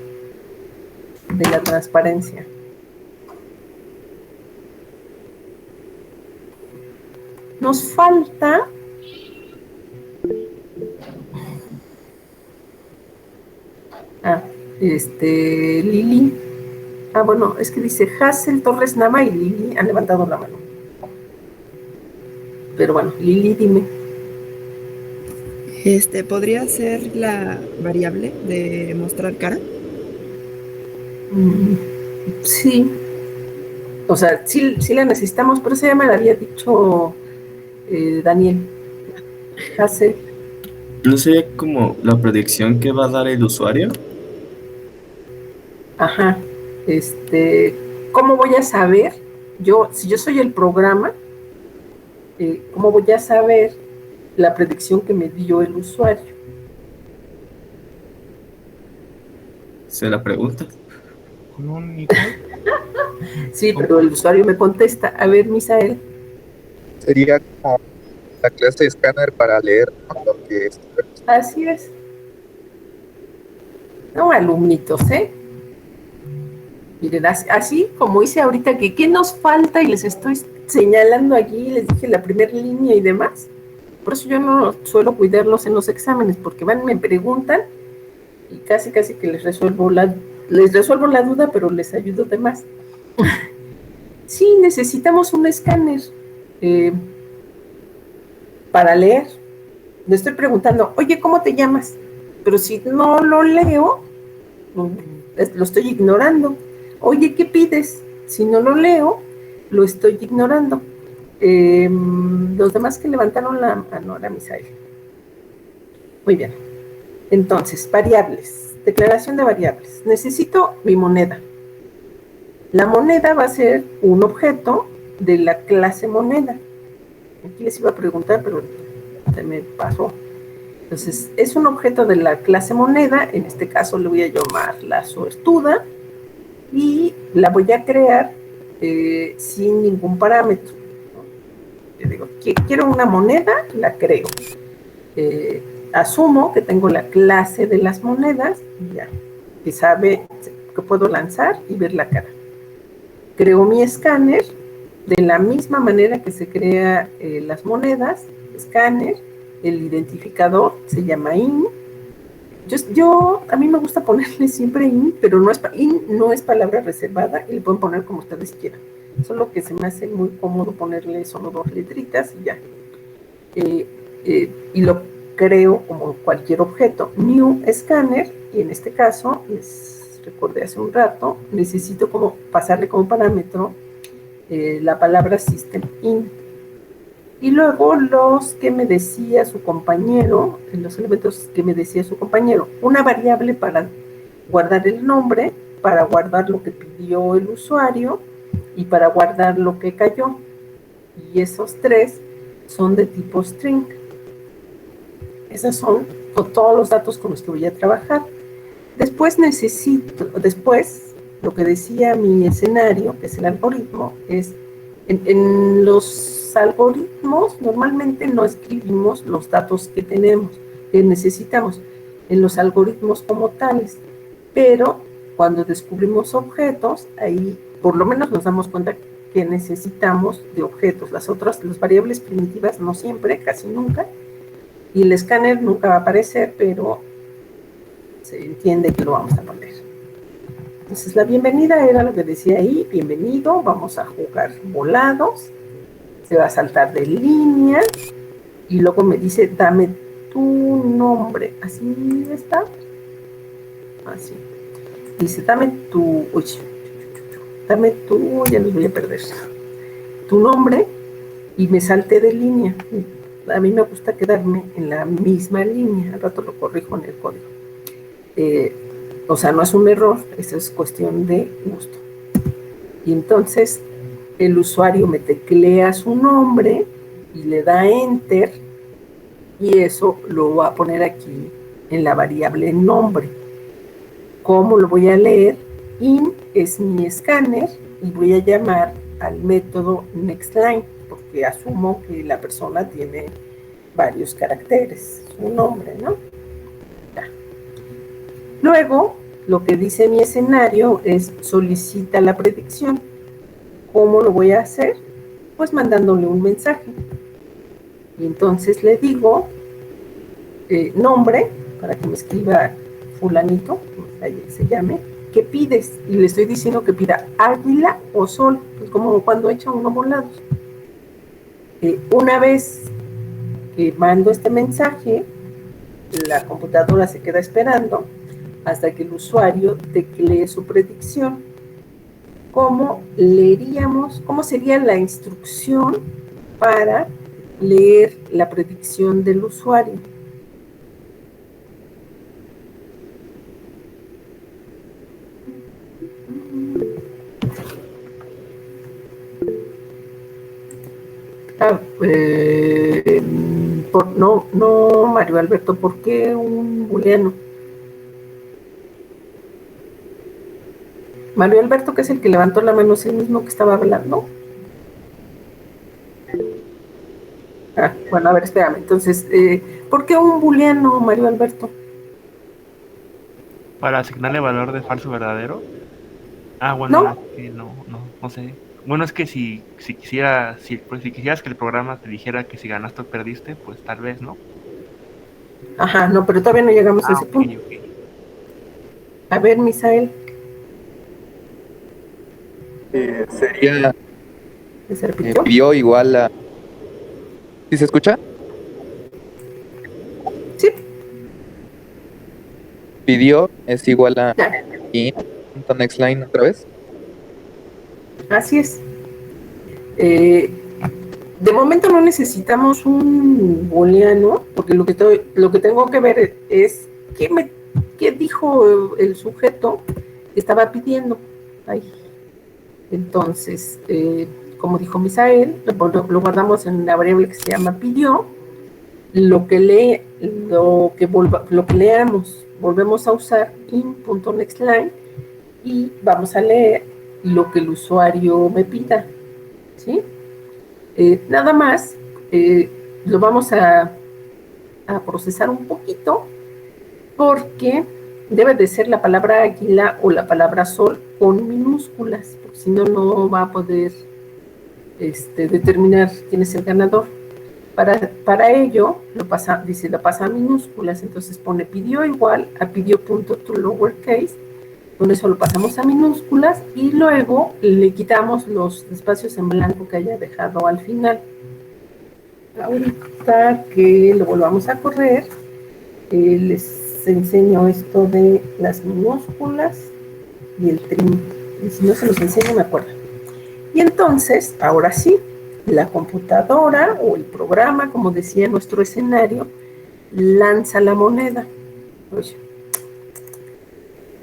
la transparencia. Nos falta Lili. Bueno, es que dice Hazel Torres Nava y Lili han levantado la mano. Pero bueno, Lili, dime. ¿Podría ser la variable de mostrar cara? Sí. O sea, sí la necesitamos, pero eso ya me lo había dicho Daniel. Hazel. ¿No sería como la predicción que va a dar el usuario? Ajá. ¿Cómo voy a saber? Si yo soy el programa, ¿cómo voy a saber la predicción que me dio el usuario? Se la pregunta. Sí, pero el usuario me contesta. A ver, Misael. Sería como la clase de escáner para leer, ¿no? Lo que Así es. No, alumnitos, ¿eh? Miren, así como hice ahorita que qué nos falta y les estoy señalando aquí, les dije la primera línea y demás. Por eso yo no suelo cuidarlos en los exámenes, porque me preguntan y casi que les resuelvo la duda, pero les ayudo de más. Sí, necesitamos un escáner para leer. Le estoy preguntando, oye, ¿cómo te llamas? Pero si no lo leo, lo estoy ignorando. Oye, ¿qué pides? Si no lo leo, lo estoy ignorando. Los demás que levantaron la mano, era Misael. Muy bien. Entonces, variables. Declaración de variables. Necesito mi moneda. La moneda va a ser un objeto de la clase moneda. Aquí les iba a preguntar, pero se me pasó. Entonces, es un objeto de la clase moneda. En este caso le voy a llamar la suertuda. Y la voy a crear sin ningún parámetro. Yo digo, quiero una moneda, la creo. Asumo que tengo la clase de las monedas y ya, que sabe que puedo lanzar y ver la cara. Creo mi escáner de la misma manera que se crea las monedas, escáner, el identificador se llama IN. A mí me gusta ponerle siempre IN, pero IN no es palabra reservada y le pueden poner como ustedes quieran. Solo que se me hace muy cómodo ponerle solo 2 letritas y ya. Y lo creo como cualquier objeto. New Scanner, y en este caso, les recordé hace un rato, necesito como pasarle como parámetro la palabra System In. Y luego los que me decía su compañero, los elementos que me decía su compañero, una variable para guardar el nombre, para guardar lo que pidió el usuario y para guardar lo que cayó. Y esos 3 son de tipo string. Esos son todos los datos con los que voy a trabajar. Después lo que decía mi escenario, que es el algoritmo, es en los algoritmos normalmente no escribimos los datos que necesitamos en los algoritmos como tales, pero cuando descubrimos objetos, ahí por lo menos nos damos cuenta que necesitamos de objetos. Las variables primitivas no siempre, casi nunca, y el escáner nunca va a aparecer, pero se entiende que lo vamos a poner. Entonces la bienvenida era lo que decía ahí, bienvenido, vamos a jugar volados, se va a saltar de línea, y luego me dice, dame tu nombre, así está, así, dice, dame tu, ya los voy a perder, tu nombre, y me salté de línea. A mí me gusta quedarme en la misma línea, al rato lo corrijo en el código. O sea, no es un error, eso es cuestión de gusto. Y entonces el usuario me teclea su nombre y le da Enter, y eso lo va a poner aquí en la variable nombre. ¿Cómo lo voy a leer? In es mi escáner y voy a llamar al método nextLine, porque asumo que la persona tiene varios caracteres, su nombre, ¿no? Ya. Luego, lo que dice mi escenario es solicita la predicción. ¿Cómo lo voy a hacer? Pues mandándole un mensaje. Y entonces le digo nombre, para que me escriba fulanito, se llame, ¿qué pides? Y le estoy diciendo que pida águila o sol, pues como cuando echa uno volado. Una vez que mando este mensaje, la computadora se queda esperando hasta que el usuario teclee su predicción. ¿Cómo leeríamos? ¿Cómo sería la instrucción para leer la predicción del usuario? No, Mario Alberto, ¿por qué un booleano? Mario Alberto, que es el que levantó la mano, es el mismo que estaba hablando. Bueno, a ver, espérame. Entonces, ¿por qué un booleano, Mario Alberto? Para asignarle valor de falso verdadero. Bueno, ¿No? Es que no sé. Bueno, es que si quisieras que el programa te dijera que si ganaste o perdiste, pues tal vez, ¿no? Ajá, no, pero todavía no llegamos a ese punto. Okay. A ver, Misael. Sería ¿Se repitió? pidió igual a... ¿Sí se escucha? Sí. Pidió es igual a Ya. nextLine otra vez. Así es. Eh, de momento no necesitamos un booleano, porque lo que tengo que ver es qué dijo el sujeto que estaba pidiendo. Ahí. Entonces, como dijo Misael, lo guardamos en una variable que se llama pidió. Lo que leamos, volvemos a usar in.nextLine y vamos a leer lo que el usuario me pida, ¿sí? Nada más, lo vamos a procesar un poquito porque debe de ser la palabra águila o la palabra sol con minúsculas, porque si no, no va a poder determinar quién es el ganador. Para ello, lo pasa a minúsculas, entonces pone pidió igual a pidió.toLowerCase, con eso lo pasamos a minúsculas y luego le quitamos los espacios en blanco que haya dejado al final. Ahorita que lo volvamos a correr, les enseño esto de las minúsculas y el trim. Y si no se los enseño, me acuerdo. Y entonces, ahora sí, la computadora o el programa, como decía nuestro escenario, lanza la moneda. Oye,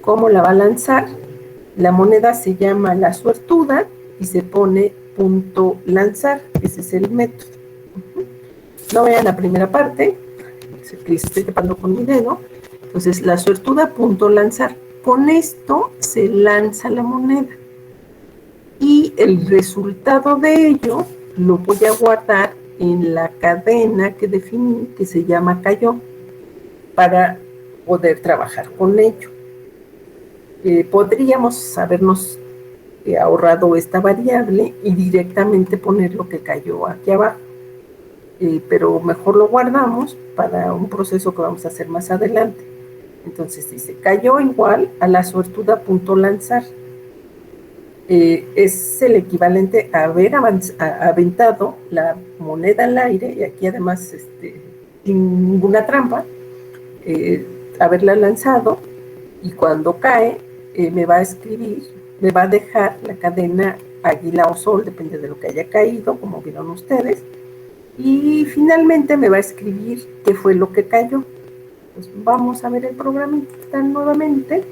¿cómo la va a lanzar? La moneda se llama la suertuda y se pone punto lanzar. Ese es el método. No vean la primera parte, que estoy tapando con mi dedo. Entonces, la suertuda punto lanzar. Con esto se lanza la moneda. Y el resultado de ello lo voy a guardar en la cadena que definí, que se llama cayó, para poder trabajar con ello. Podríamos habernos ahorrado esta variable y directamente poner lo que cayó aquí abajo. Pero mejor lo guardamos para un proceso que vamos a hacer más adelante. Entonces dice, cayó igual a la suertuda punto lanzar. Es el equivalente a haber aventado la moneda al aire, y aquí además sin ninguna trampa, haberla lanzado, y cuando cae me va a dejar la cadena águila o sol, depende de lo que haya caído, como vieron ustedes, y finalmente me va a escribir qué fue lo que cayó. Pues vamos a ver el programita nuevamente.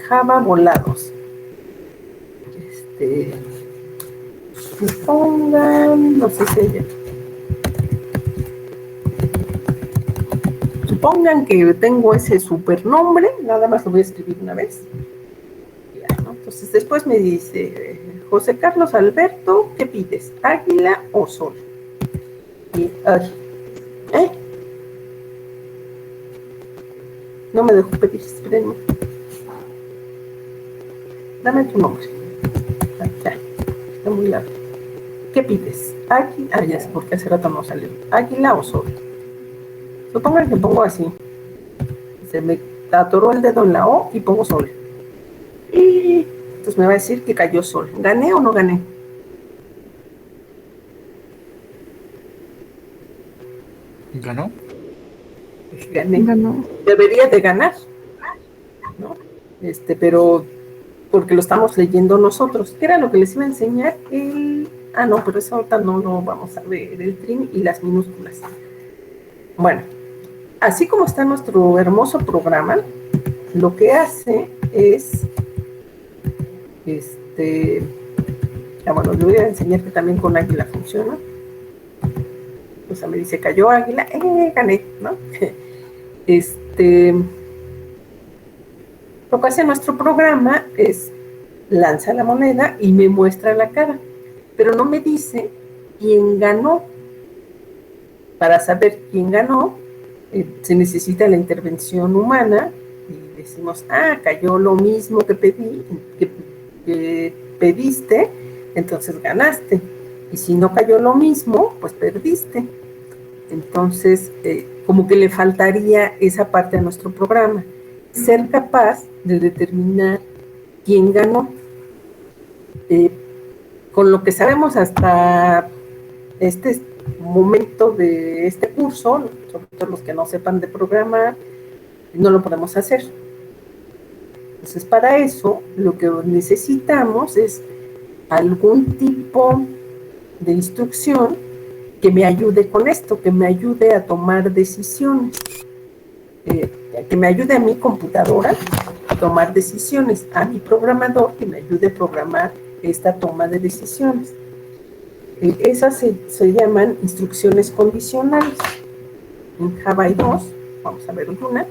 Java volados. Supongan, no sé si ella. Supongan que tengo ese supernombre, nada más lo voy a escribir una vez. Ya, ¿no? Entonces después me dice, José Carlos Alberto, ¿qué pides? ¿Águila o sol? Y, no me dejo pedir, espérenme. Dame tu nombre. Ya, está muy largo. ¿Qué pides? Águila, ya sé, porque hace rato no salió. ¿Águila o sol? Supongan que pongo así. Se me atoró el dedo en la O y pongo sol. Y entonces me va a decir que cayó sol. ¿Gané o no gané? ¿Ganó? Gané. Ganó. Debería de ganar, ¿no? Pero porque lo estamos leyendo nosotros. ¿Qué era lo que les iba a enseñar? No, pero eso ahorita no lo vamos a ver, el trim y las minúsculas. Bueno, así como está nuestro hermoso programa, lo que hace es, bueno, les voy a enseñar que también con águila funciona. O sea, me dice cayó águila, gané, ¿no? Lo que hace nuestro programa es lanza la moneda y me muestra la cara, pero no me dice quién ganó. Para saber quién ganó, se necesita la intervención humana y decimos, cayó lo mismo que pediste, entonces ganaste. Y si no cayó lo mismo, pues perdiste. Entonces, como que le faltaría esa parte a nuestro programa, ser capaz de determinar quién ganó. Con lo que sabemos hasta este momento de este curso, sobre todo los que no sepan de programar, no lo podemos hacer. Entonces, para eso, lo que necesitamos es algún tipo de instrucción que me ayude con esto, que me ayude a tomar decisiones, que me ayude a mi computadora a tomar decisiones, a mi programador que me ayude a programar esta toma de decisiones. Esas se llaman instrucciones condicionales. En Java hay dos, vamos a ver una.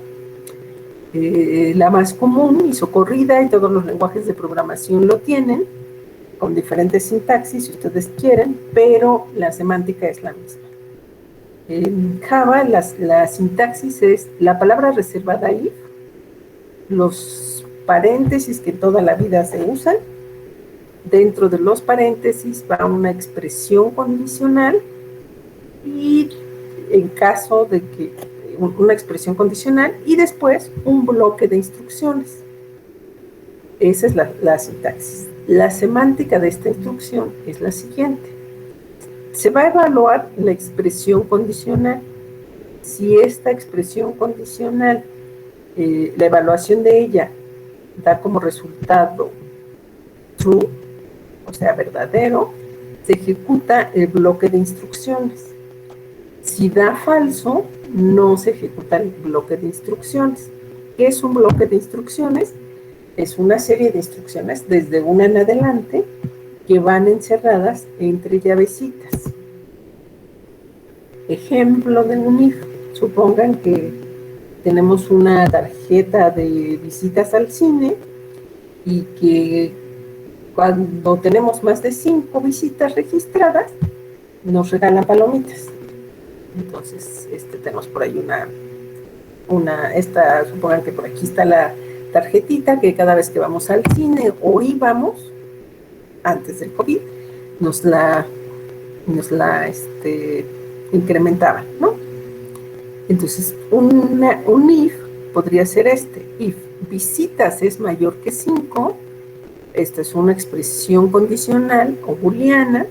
La más común y socorrida, y todos los lenguajes de programación lo tienen, con diferentes sintaxis si ustedes quieren, pero la semántica es la misma. En Java la sintaxis es la palabra reservada if, los paréntesis que toda la vida se usan, dentro de los paréntesis va una expresión condicional y en caso de que una expresión condicional y después un bloque de instrucciones. Esa es la sintaxis. La semántica de esta instrucción es la siguiente. Se va a evaluar la expresión condicional. Si esta expresión condicional, la evaluación de ella da como resultado true, o sea, verdadero, se ejecuta el bloque de instrucciones. Si da falso, no se ejecuta el bloque de instrucciones. ¿Qué es un bloque de instrucciones? Es una serie de instrucciones desde una en adelante que van encerradas entre llavecitas. Ejemplo de un if. Supongan que tenemos una tarjeta de visitas al cine y que cuando tenemos más de 5 visitas registradas, nos regalan palomitas. Entonces, tenemos por ahí supongan que por aquí está la tarjetita que cada vez que vamos al cine o íbamos antes del COVID nos la incrementaba, ¿no? Entonces un if podría ser if visitas es mayor que 5, esta es una expresión condicional o booleana.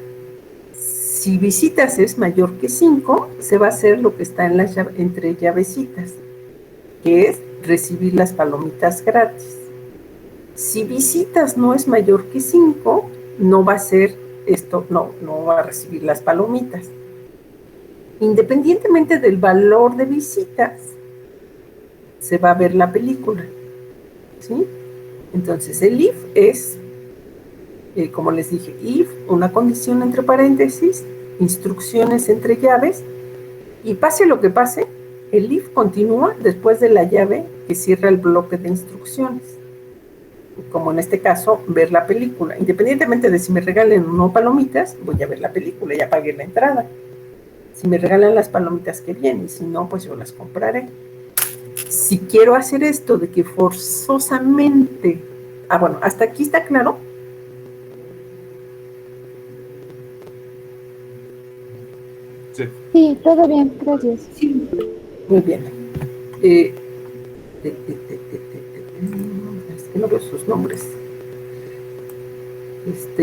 Si visitas es mayor que 5, se va a hacer lo que está entre llavecitas, que es recibir las palomitas gratis. Si visitas no es mayor que 5, no va a ser esto, no va a recibir las palomitas. Independientemente del valor de visitas, se va a ver la película, ¿sí? Entonces, el if es, como les dije, if, una condición entre paréntesis, instrucciones entre llaves, y pase lo que pase, el if continúa después de la llave que cierra el bloque de instrucciones. Como en este caso, ver la película. Independientemente de si me regalen o no palomitas, voy a ver la película, ya pagué la entrada. Si me regalan las palomitas, que bien, y si no, pues yo las compraré. Si quiero hacer esto de que forzosamente... bueno, hasta aquí está claro. Sí, todo bien, gracias. Sí, muy bien. Es que no veo sus nombres.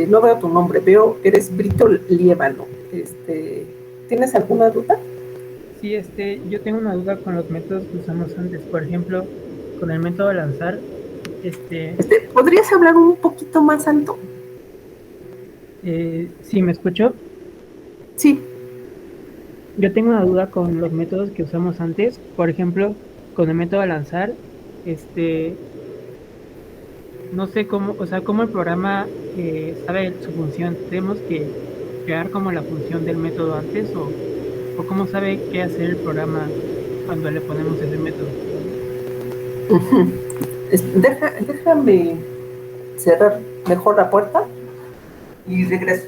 No veo tu nombre, veo que eres Brito Liévano. ¿Tienes alguna duda? Sí, yo tengo una duda con los métodos que usamos antes. Por ejemplo, con el método lanzar, ¿podrías hablar un poquito más alto? ¿Sí me escuchó? Sí. Yo tengo una duda con los métodos que usamos antes. Por ejemplo, con el método lanzar, no sé cómo, o sea, cómo el programa sabe su función. Tenemos que crear como la función del método antes o cómo sabe qué hacer el programa cuando le ponemos ese método. Déjame cerrar mejor la puerta y regreso.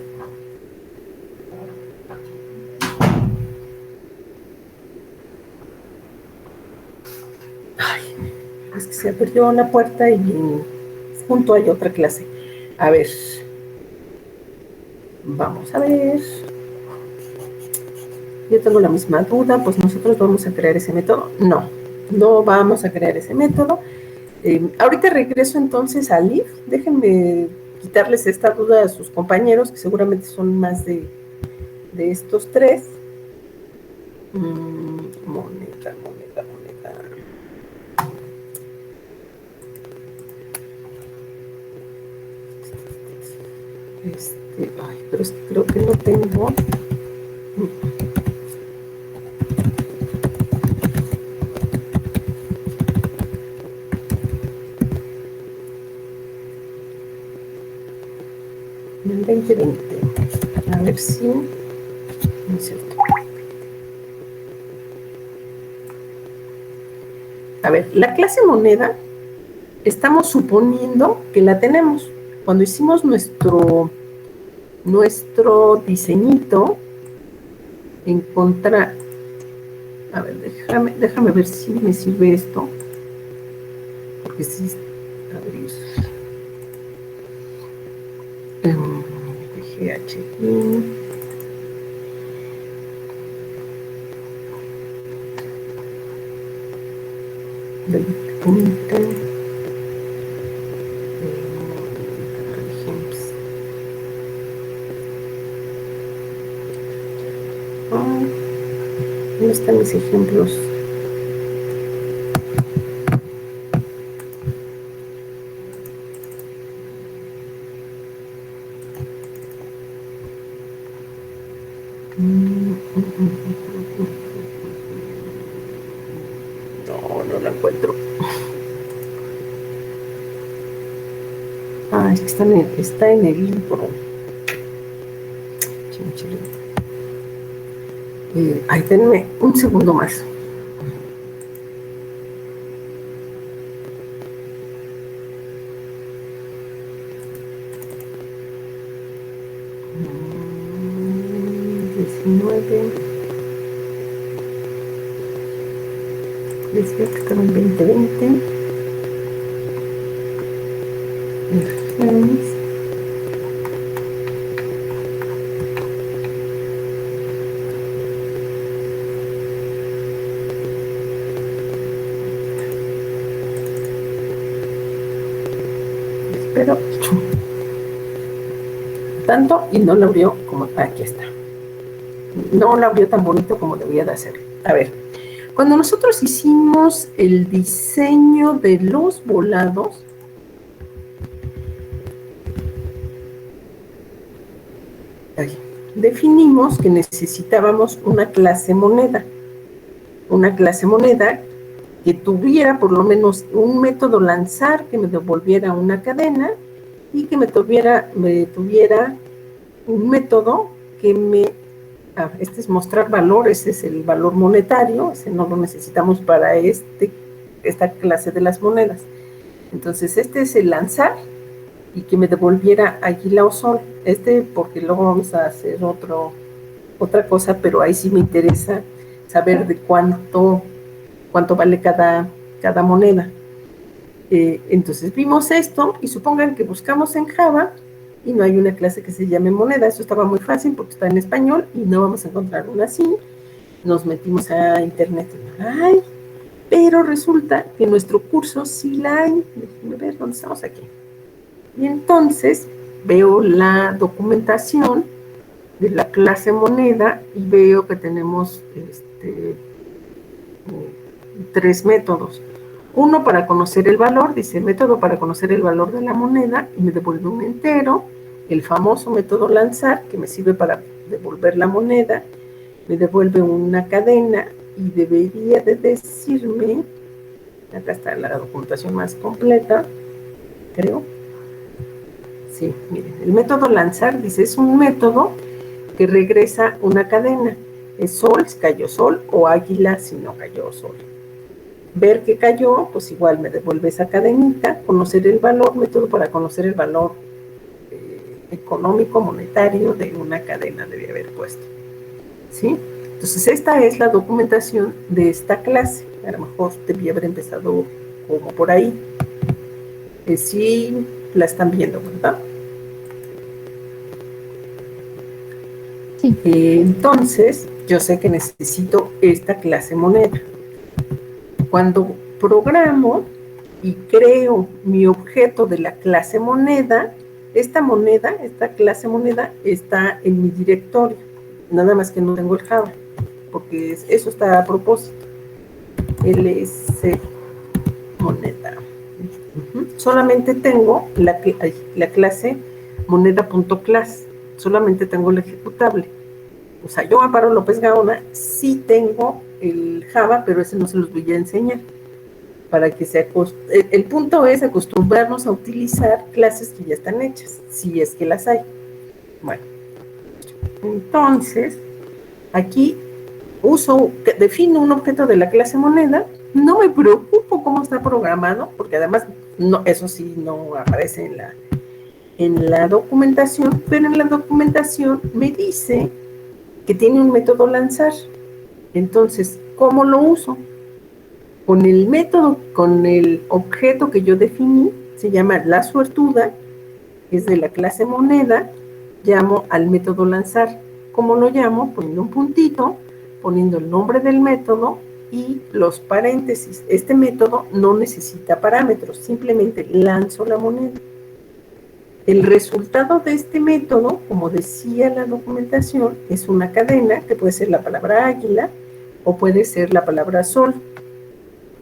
Es que se abrió la puerta y junto hay otra clase. A ver. Vamos a ver. Yo tengo la misma duda, pues nosotros vamos a crear ese método. No vamos a crear ese método. Ahorita regreso entonces al if. Déjenme quitarles esta duda a sus compañeros, que seguramente son más de estos tres. Moneda. Ay, pero es que creo que no tengo. En el 2020. A ver si. No es cierto. A ver, la clase moneda, estamos suponiendo que la tenemos. Cuando hicimos nuestro diseñito, encontrar. A ver, déjame ver si me sirve esto. Porque sí, abrir. GH. Del punto. ¿Dónde están mis ejemplos? No la encuentro. Es que está en el libro. Denme un segundo más. Decía que estaba en 2020. Pero tanto y no lo abrió como aquí está. No lo abrió tan bonito como debía de hacer. A ver, cuando nosotros hicimos el diseño de los volados, definimos que necesitábamos una clase moneda que tuviera por lo menos un método lanzar que me devolviera una cadena y que me tuviera un método que este es mostrar valor, ese es el valor monetario, ese no lo necesitamos para esta clase de las monedas. Entonces este es el lanzar y que me devolviera águila o sol, porque luego vamos a hacer otra cosa, pero ahí sí me interesa saber de cuánto vale cada moneda. Entonces vimos esto y supongan que buscamos en Java y no hay una clase que se llame moneda. Eso estaba muy fácil porque está en español y no vamos a encontrar una así. Nos metimos a internet y no la hay, pero resulta que en nuestro curso sí la hay. Déjenme ver dónde estamos aquí. Y entonces veo la documentación de la clase moneda y veo que tenemos 3 métodos. Uno para conocer el valor, dice método para conocer el valor de la moneda y me devuelve un entero. El famoso método lanzar, que me sirve para devolver la moneda, me devuelve una cadena y debería de decirme, acá está la documentación más completa, creo. Sí, miren, el método lanzar dice es un método que regresa una cadena. Es sol, si cayó sol, o águila si no cayó sol. Ver que cayó, pues igual me devuelve esa cadenita. Conocer el valor, método para conocer el valor económico, monetario de una cadena debía haber puesto. ¿Sí? Entonces esta es la documentación de esta clase. A lo mejor debía haber empezado como por ahí. Sí, la están viendo, ¿verdad? Sí. Entonces, yo sé que necesito esta clase moneda. Cuando programo y creo mi objeto de la clase moneda, esta clase moneda está en mi directorio. Nada más que no tengo el Java, porque eso está a propósito. ls moneda. Solamente tengo la clase moneda.class. solamente tengo el ejecutable. O sea, yo, Amparo López Gaona, sí tengo el Java, pero ese no se los voy a enseñar. Para que el punto es acostumbrarnos a utilizar clases que ya están hechas, si es que las hay. Bueno, entonces, aquí defino un objeto de la clase moneda, no me preocupo cómo está programado, porque además, no, eso sí no aparece en la documentación, pero en la documentación me dice que tiene un método lanzar. Entonces, ¿cómo lo uso? Con el método, con el objeto que yo definí, se llama la suertuda, es de la clase moneda, llamo al método lanzar. ¿Cómo lo llamo? Poniendo un puntito, poniendo el nombre del método y los paréntesis. Este método no necesita parámetros, simplemente lanzo la moneda. El resultado de este método, como decía la documentación, es una cadena que puede ser la palabra águila o puede ser la palabra sol.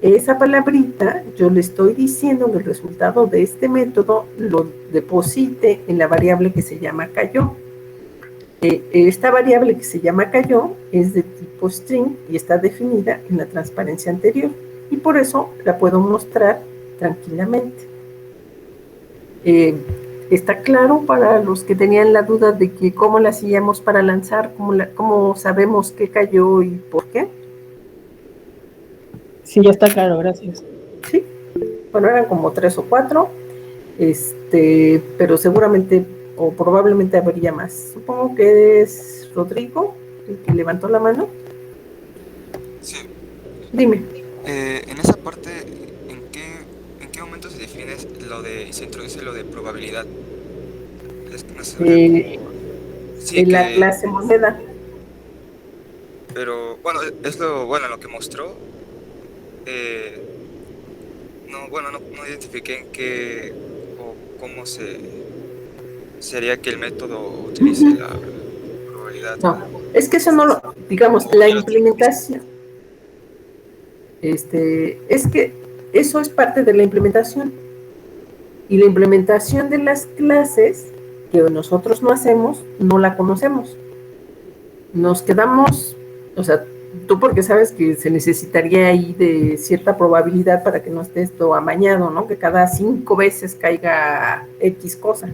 Esa palabrita yo le estoy diciendo que el resultado de este método lo deposite en la variable que se llama cayó. Esta variable que se llama cayó es de tipo string y está definida en la transparencia anterior y por eso la puedo mostrar tranquilamente. ¿Está claro para los que tenían la duda de que cómo la hacíamos para lanzar, cómo sabemos qué cayó y por qué? Sí, ya está claro, gracias. Sí, bueno, eran como 3 o 4, pero seguramente o probablemente habría más. Supongo que es Rodrigo el que levantó la mano. Sí. Dime. En esa parte, ¿en qué momento se define se introduce lo de probabilidad? Es que no sé. Sí, en la clase moneda. Pero bueno, es lo que mostró. No identifiqué en qué o cómo sería que el método utilice la probabilidad. No, es que eso no lo, digamos, la implementación. Es que eso es parte de la implementación. Y la implementación de las clases que nosotros no hacemos, no la conocemos. Nos quedamos, o sea, tú porque sabes que se necesitaría ahí de cierta probabilidad para que no esté esto amañado, ¿no? Que cada 5 veces caiga X cosa.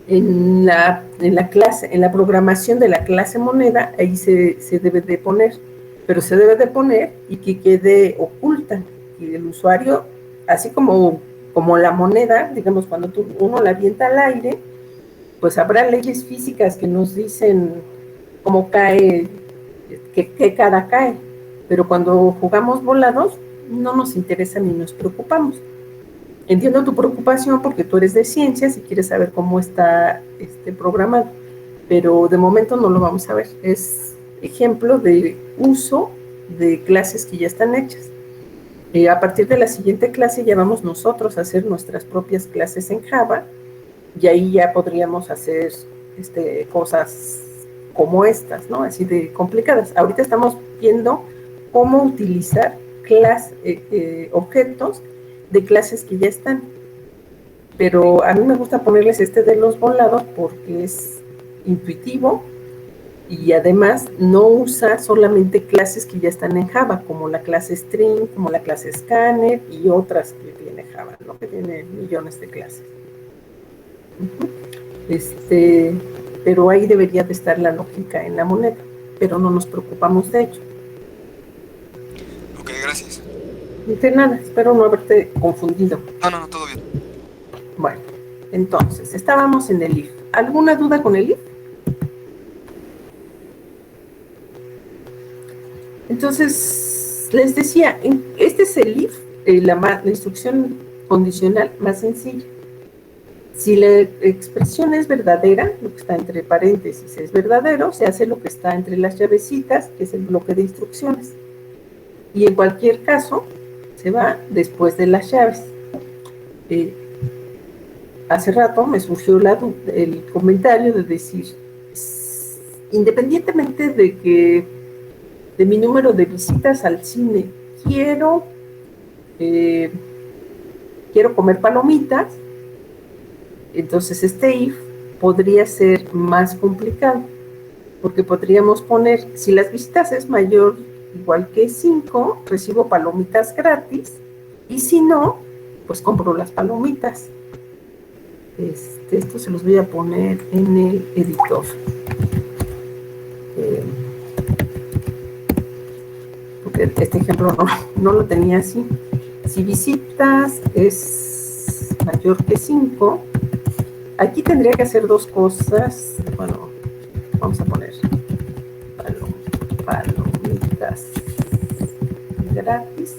En la clase, en la programación de la clase moneda, ahí se debe de poner, pero se debe de poner y que quede oculta, y el usuario, así como la moneda, digamos, cuando uno la avienta al aire, pues habrá leyes físicas que nos dicen cómo cae, qué cara cae, pero cuando jugamos volados, no nos interesa ni nos preocupamos. Entiendo tu preocupación porque tú eres de ciencias y quieres saber cómo está programado, pero de momento no lo vamos a ver. Es ejemplo de uso de clases que ya están hechas. A partir de la siguiente clase ya vamos nosotros a hacer nuestras propias clases en Java y ahí ya podríamos hacer cosas como estas, ¿no? Así de complicadas. Ahorita estamos viendo cómo utilizar objetos de clases que ya están, pero a mí me gusta ponerles de los volados porque es intuitivo y además no usa solamente clases que ya están en Java, como la clase string, como la clase scanner y otras que tiene Java, ¿no? Que tiene millones de clases. Pero ahí debería de estar la lógica en la moneda, pero no nos preocupamos de ello. Ok, gracias. De nada, espero no haberte confundido. No, todo bien. Bueno, entonces, estábamos en el if. ¿Alguna duda con el if? Entonces, les decía, este es el if, la instrucción condicional más sencilla. Si la expresión es verdadera, lo que está entre paréntesis es verdadero, se hace lo que está entre las llavecitas, que es el bloque de instrucciones. Y en cualquier caso, se va después de las llaves. Hace rato me surgió el comentario de decir, independientemente de mi número de visitas al cine, quiero comer palomitas, Entonces este if podría ser más complicado, porque podríamos poner, si las visitas es mayor o igual que 5, recibo palomitas gratis, y si no, pues compro las palomitas. Esto se los voy a poner en el editor. Porque este ejemplo no lo tenía así. Si visitas es mayor que 5, aquí tendría que hacer dos cosas. Bueno, vamos a poner palomitas gratis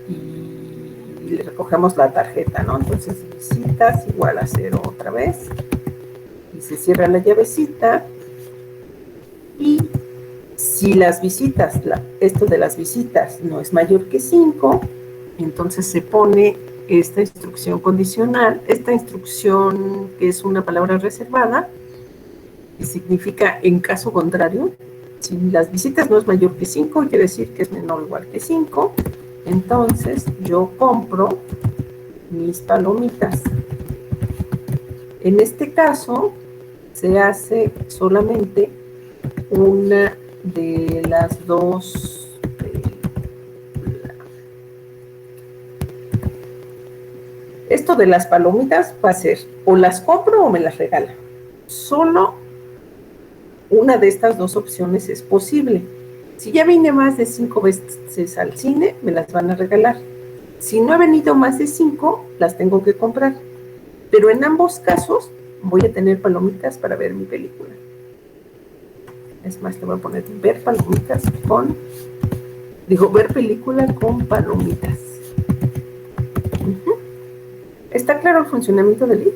y le recogemos la tarjeta, ¿no? Entonces visitas igual a 0 otra vez y se cierra la llavecita. Y si las visitas, esto de las visitas no es mayor que 5, entonces se pone esta instrucción condicional, esta instrucción que es una palabra reservada, que significa en caso contrario. Si las visitas no es mayor que 5, quiere decir que es menor o igual que 5, entonces yo compro mis palomitas. En este caso, se hace solamente una de las dos. Esto de las palomitas va a ser o las compro o me las regala. Solo una de estas dos opciones es posible. Si ya vine más de 5 veces al cine, me las van a regalar. Si no he venido más de 5, las tengo que comprar. Pero en ambos casos voy a tener palomitas para ver mi película. Es más, le voy a poner ver palomitas ver película con palomitas. ¿Está claro el funcionamiento del if?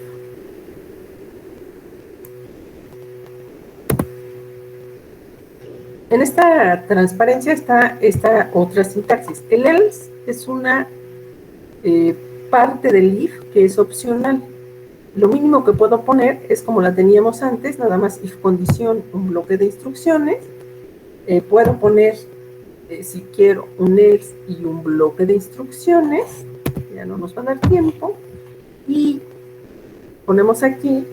En esta transparencia está esta otra sintaxis. El else es una parte del if que es opcional. Lo mínimo que puedo poner es como la teníamos antes, nada más if condición, un bloque de instrucciones. Puedo poner, si quiero, un else y un bloque de instrucciones. Ya no nos va a dar tiempo. Y ponemos aquí,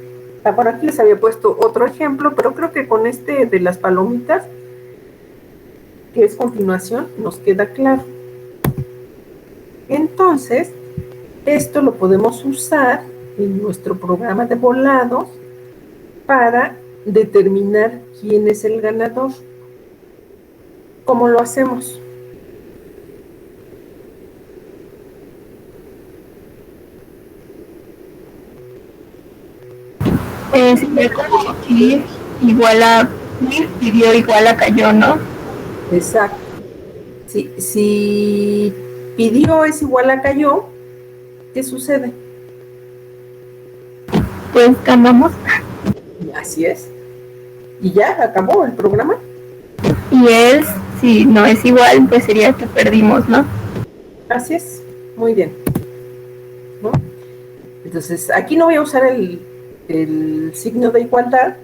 por aquí les había puesto otro ejemplo, pero creo que con este de las palomitas, que es continuación, nos queda claro. Entonces, esto lo podemos usar en nuestro programa de volados para determinar quién es el ganador. ¿Cómo lo hacemos? Sería como if igual a if pidió igual a cayó, ¿no? Exacto. Si pidió es igual a cayó, ¿qué sucede? Pues ganamos. Así es. Y ya acabó el programa. Y él, si no es igual, pues sería que perdimos, ¿no? Así es. Muy bien. ¿No? Entonces, aquí no voy a usar el signo de igualdad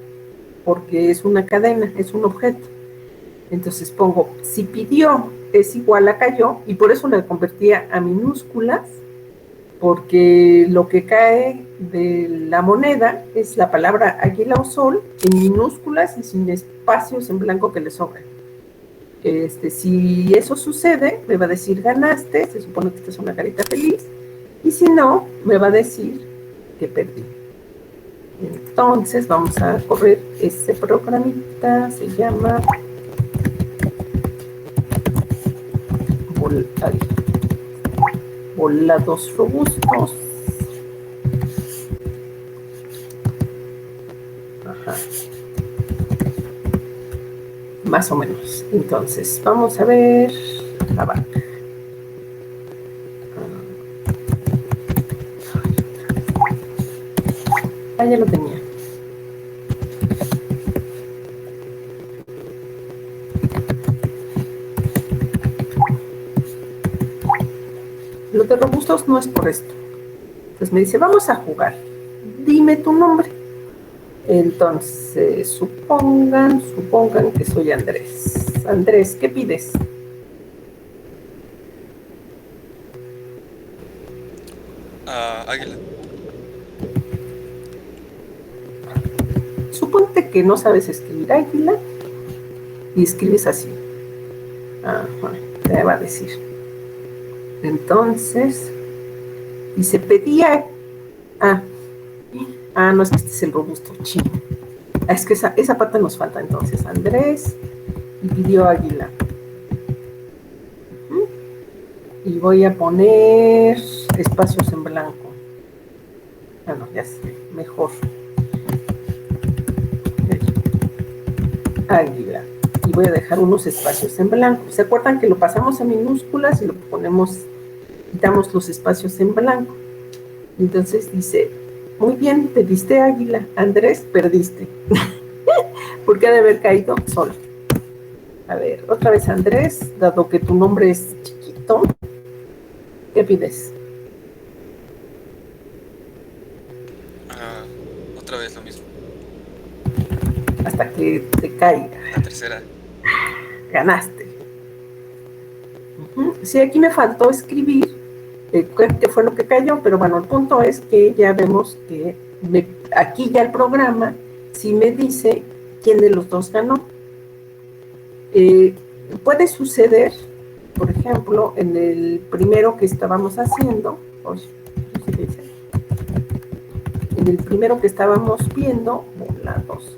porque es una cadena, es un objeto. Entonces pongo, si pidió es igual a cayó, y por eso la convertía a minúsculas, porque lo que cae de la moneda es la palabra águila o sol en minúsculas y sin espacios en blanco que le sobran. Si eso sucede, me va a decir ganaste, se supone que esta es una carita feliz, y si no, me va a decir que perdí. Entonces vamos a correr ese programita, se llama volados robustos. Ajá. Más o menos. Entonces, vamos a ver la vaca. Ya lo tenía. Lo de robustos no es por esto. Entonces me dice, vamos a jugar. Dime tu nombre. Entonces, supongan que soy Andrés. Andrés, ¿qué pides? Águila. Suponte que no sabes escribir águila y escribes así. Ajá, te va a decir. Entonces, dice, pedía... no, es que este es el robusto, chino. Es que esa parte nos falta entonces. Andrés y pidió águila. Y voy a poner espacios en blanco. Bueno, ya sé, mejor. Águila. Y voy a dejar unos espacios en blanco. ¿Se acuerdan que lo pasamos a minúsculas y lo ponemos, quitamos los espacios en blanco? Entonces dice, muy bien, pediste águila. Andrés, perdiste. Porque ha de haber caído sol. A ver, otra vez Andrés, dado que tu nombre es chiquito, ¿qué pides? Otra vez lo mismo. Hasta que te caiga. La tercera. Ganaste. Sí, aquí me faltó escribir qué fue lo que cayó, pero bueno, el punto es que ya vemos que aquí ya el programa sí me dice quién de los dos ganó. Puede suceder, por ejemplo, en el primero que estábamos haciendo, en el primero que estábamos viendo, la 2,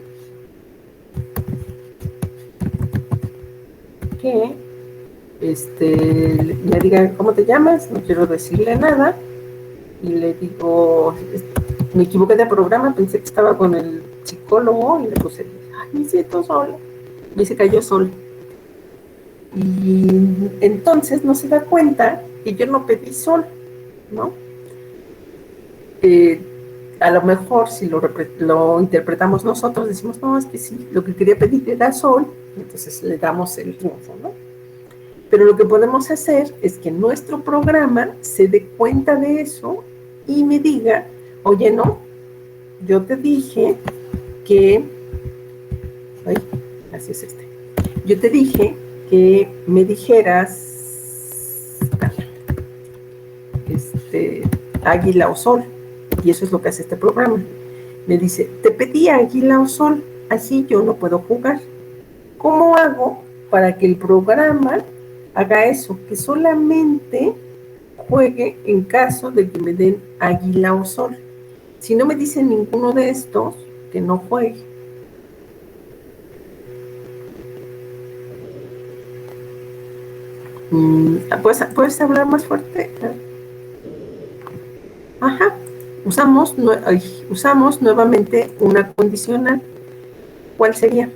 que le diga, ¿cómo te llamas? No quiero decirle nada, y le digo, me equivoqué de programa, pensé que estaba con el psicólogo, y le puse, ay, me siento sola, y se cayó sol. Y entonces no se da cuenta que yo no pedí sol, ¿no? A lo mejor si lo interpretamos nosotros, decimos, no, es que sí, lo que quería pedir era sol, entonces le damos el triunfo, ¿no? Pero lo que podemos hacer es que nuestro programa se dé cuenta de eso y me diga, oye, no, yo te dije que, así es yo te dije que me dijeras águila o sol, y eso es lo que hace este programa. Me dice, te pedí águila o sol, así yo no puedo jugar. ¿Cómo hago para que el programa haga eso? Que solamente juegue en caso de que me den águila o sol. Si no me dicen ninguno de estos, que no juegue. ¿Puedes hablar más fuerte? Ajá. Usamos nuevamente una condicional. ¿Cuál sería?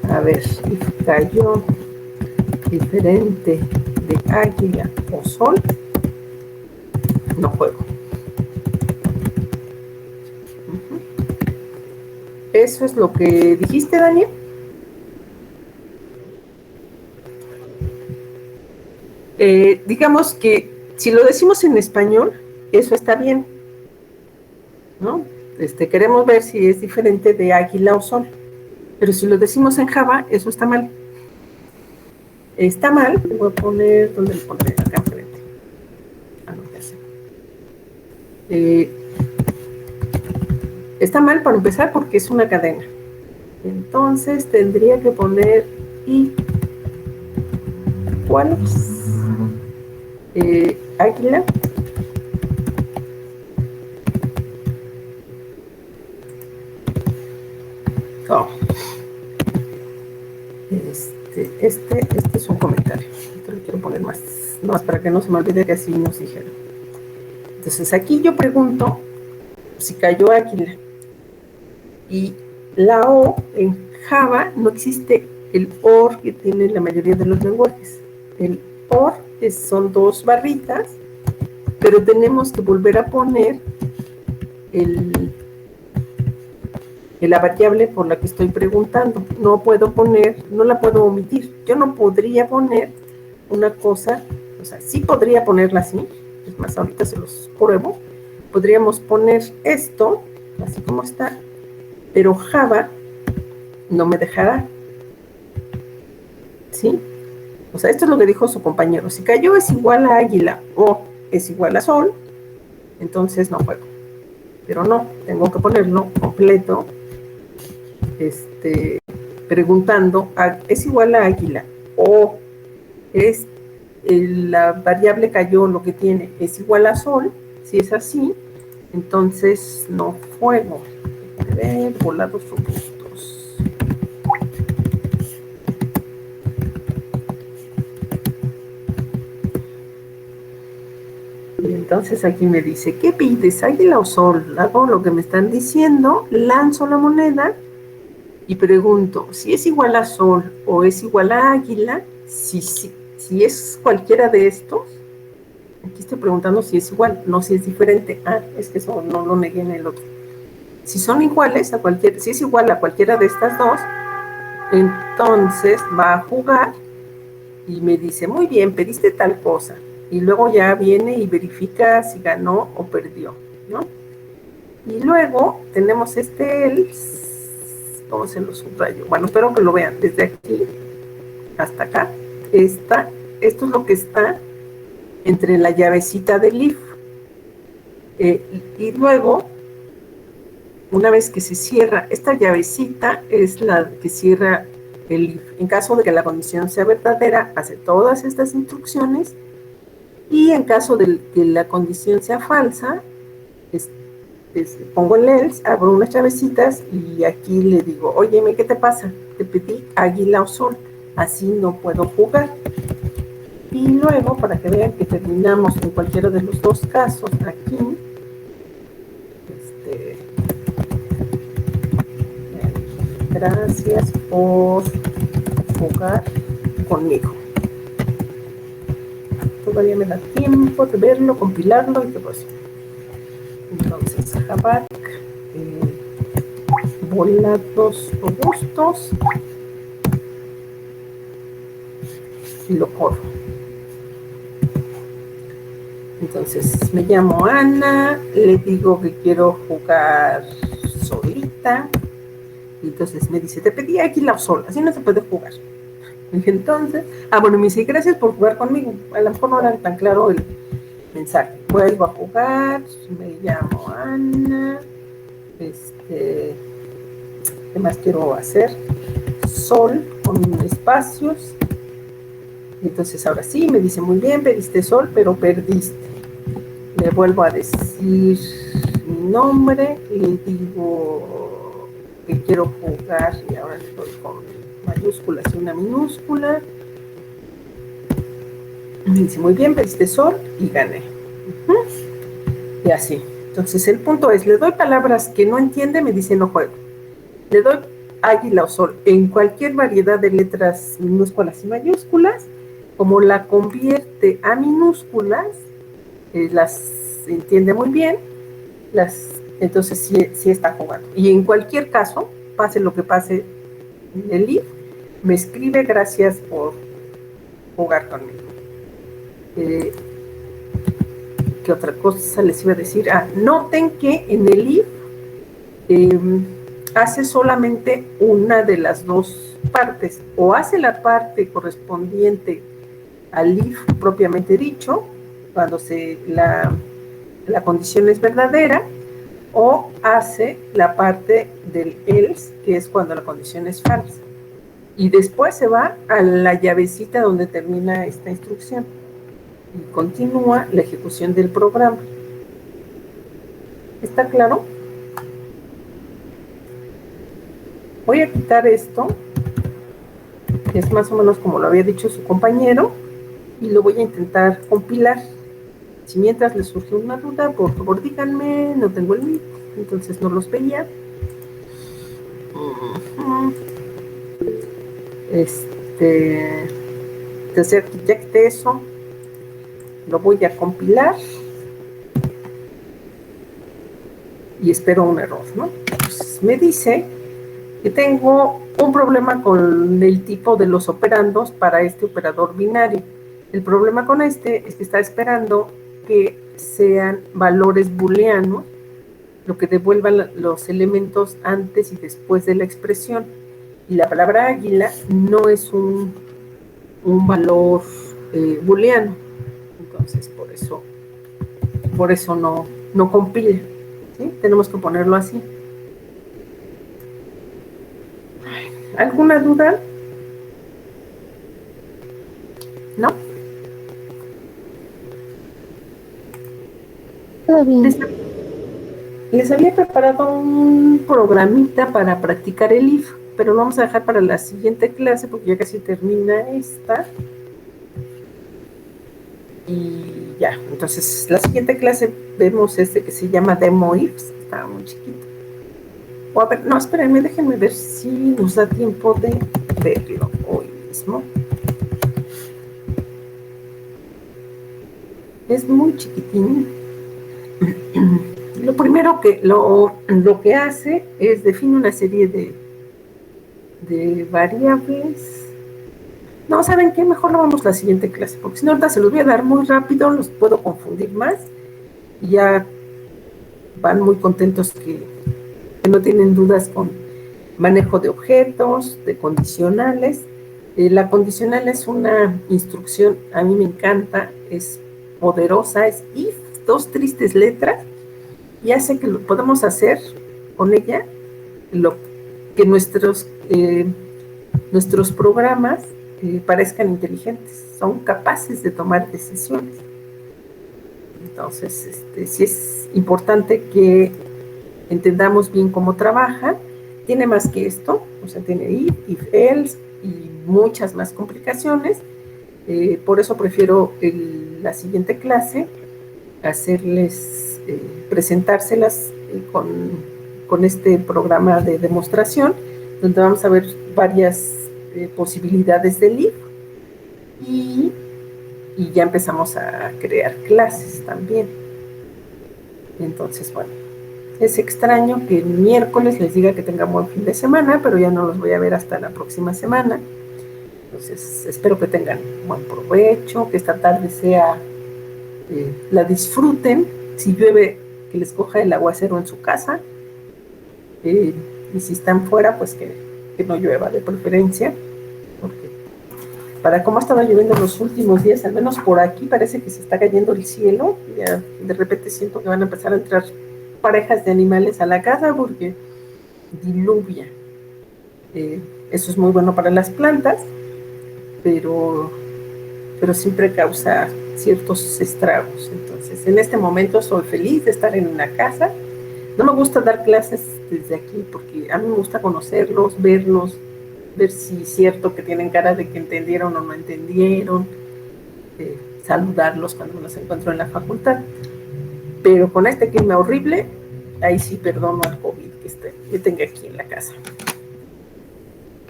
A ver, si cayó diferente de águila o sol, no juego. ¿Eso es lo que dijiste, Daniel? Digamos que si lo decimos en español, eso está bien, ¿no? Queremos ver si es diferente de águila o sol. Pero si lo decimos en Java, eso está mal. Está mal, voy a poner, ¿dónde lo pondré? Acá enfrente. No, ya sé. Está mal para empezar porque es una cadena. Entonces tendría que poner ¿cuál es? Águila. Oh. Este es un comentario. Esto lo quiero poner más para que no se me olvide que así nos dijeron. Entonces aquí yo pregunto si cayó águila. Y la O en Java no existe el OR que tiene la mayoría de los lenguajes. El OR son dos barritas, pero tenemos que volver a poner la variable por la que estoy preguntando. No puedo poner, no la puedo omitir. Yo no podría poner una cosa, o sea, sí podría ponerla así, es más, ahorita se los pruebo. Podríamos poner esto, así como está, pero Java no me dejará. ¿sí? O sea, esto es lo que dijo su compañero. Si cayó es igual a águila o es igual a sol, entonces no juego. Pero no, tengo que ponerlo completo, preguntando, ¿es igual a águila o es la variable cayó lo que tiene es igual a sol? Si es así, entonces no juego. Volados robustos. Y entonces aquí me dice, ¿qué pides? ¿Águila o sol? Hago lo que me están diciendo, lanzo la moneda y pregunto, si es igual a sol o es igual a águila, si es cualquiera de estos, aquí estoy preguntando si es igual, no si es diferente. Es que eso no lo negué en el otro. Si son iguales a si es igual a cualquiera de estas dos, entonces va a jugar y me dice, muy bien, pediste tal cosa. Y luego ya viene y verifica si ganó o perdió, ¿no? Y luego tenemos else. ¿Cómo se lo subrayo? Bueno, espero que lo vean desde aquí hasta acá. Esto es lo que está entre la llavecita del if. Y luego, una vez que se cierra, esta llavecita es la que cierra el if. En caso de que la condición sea verdadera, hace todas estas instrucciones. Y en caso de que la condición sea falsa, pongo el else, abro unas llavecitas y aquí le digo, óyeme, ¿qué te pasa? Te pedí águila o sol, así no puedo jugar. Y luego, para que vean que terminamos en cualquiera de los dos casos, aquí, gracias por jugar conmigo. Todavía me da tiempo de verlo, compilarlo y todo eso. Entonces, Jabac, volados robustos, y lo corro. Entonces, me llamo Ana, le digo que quiero jugar solita, y entonces me dice, te pedí águila o sol, así no se puede jugar. Y entonces, bueno, me dice, gracias por jugar conmigo. A lo mejor no era tan claro el mensaje. Vuelvo a jugar, me llamo Ana, ¿qué más quiero hacer? Sol con espacios. Y entonces ahora sí, me dice, muy bien, pediste sol, pero perdiste. Le vuelvo a decir mi nombre, le digo que quiero jugar, y ahora estoy con mayúsculas y una minúscula. Me dice, muy bien, pediste sol y gané. Y así. Entonces el punto es, le doy palabras que no entiende, me dice no juego. Le doy águila o sol en cualquier variedad de letras minúsculas y mayúsculas, como la convierte a minúsculas, las entiende muy bien, entonces sí está jugando. Y en cualquier caso, pase lo que pase en el if, me escribe gracias por jugar conmigo. ¿Qué otra cosa les iba a decir? Noten que en el if hace solamente una de las dos partes, o hace la parte correspondiente al if propiamente dicho, cuando la condición es verdadera, o hace la parte del else, que es cuando la condición es falsa. Y después se va a la llavecita donde termina esta instrucción. Y continúa la ejecución del programa. ¿Está claro? Voy a quitar esto, que es más o menos como lo había dicho su compañero, y lo voy a intentar compilar. Si mientras les surge una duda, por favor díganme, no tengo el link, entonces no los veía. Entonces ya quité eso, lo voy a compilar y espero un error, ¿no? Pues me dice que tengo un problema con el tipo de los operandos para este operador binario. El problema con es que está esperando que sean valores booleanos, lo que devuelvan los elementos antes y después de la expresión. Y la palabra águila no es un un valor booleano. Entonces, por eso no compila, ¿sí? Tenemos que ponerlo así. ¿Alguna duda? ¿No? Todo bien. Les había preparado un programita para practicar el if, pero lo vamos a dejar para la siguiente clase porque ya casi termina esta. Y ya, entonces la siguiente clase vemos este que se llama Demo Ifs, está muy chiquito. O a ver, no, espérenme, déjenme ver si nos da tiempo de verlo hoy mismo. Es muy chiquitín. Lo primero que lo que hace es define una serie de variables. No, ¿saben qué? Mejor lo vamos a la siguiente clase, porque si no, ahorita se los voy a dar muy rápido, los puedo confundir más, y ya van muy contentos que no tienen dudas con manejo de objetos, de condicionales. La condicional es una instrucción, a mí me encanta, es poderosa, es if, 2 tristes letras, y hace que lo podamos hacer con ella lo que nuestros programas parezcan inteligentes, son capaces de tomar decisiones. Entonces, sí es importante que entendamos bien cómo trabaja. Tiene más que esto, o sea, tiene if, else y muchas más complicaciones. Por eso prefiero la siguiente clase hacerles, presentárselas con este programa de demostración, donde vamos a ver varias posibilidades del if y ya empezamos a crear clases también. Entonces, bueno, es extraño que el miércoles les diga que tengan buen fin de semana, pero ya no los voy a ver hasta la próxima semana. Entonces, espero que tengan buen provecho, que esta tarde la disfruten. Si llueve, que les coja el aguacero en su casa, y si están fuera, pues que no llueva de preferencia, porque para cómo estaba lloviendo los últimos días, al menos por aquí parece que se está cayendo el cielo. Ya de repente siento que van a empezar a entrar parejas de animales a la casa porque diluvia. Eso es muy bueno para las plantas, pero siempre causa ciertos estragos. Entonces, en este momento soy feliz de estar en una casa. No me gusta dar clases desde aquí porque a mí me gusta conocerlos, verlos, ver si es cierto que tienen cara de que entendieron o no entendieron, saludarlos cuando me los encuentro en la facultad. Pero con este clima horrible, ahí sí perdono al COVID que tenga aquí en la casa.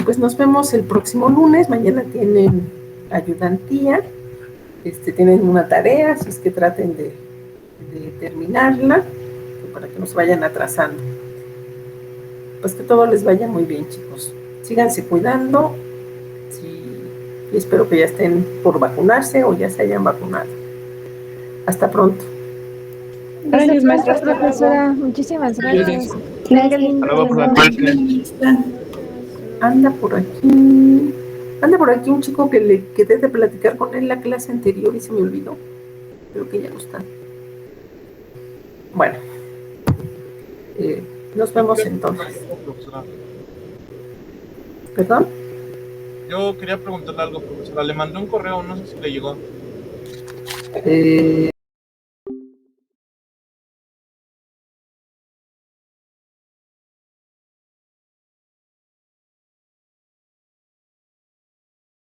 Pues nos vemos el próximo lunes. Mañana tienen ayudantía, tienen una tarea, así es que traten de terminarla para que no se vayan atrasando. Pues que todo les vaya muy bien, chicos. Síganse cuidando, y espero que ya estén por vacunarse o ya se hayan vacunado. Hasta pronto. Gracias, maestra profesora. Muchísimas gracias. Anda por aquí un chico que le quedé de platicar con él la clase anterior y se me olvidó. Creo que ya no está. Bueno, nos vemos entonces. ¿Perdón? Yo quería preguntarle algo, profesora. Le mandé un correo, no sé si le llegó.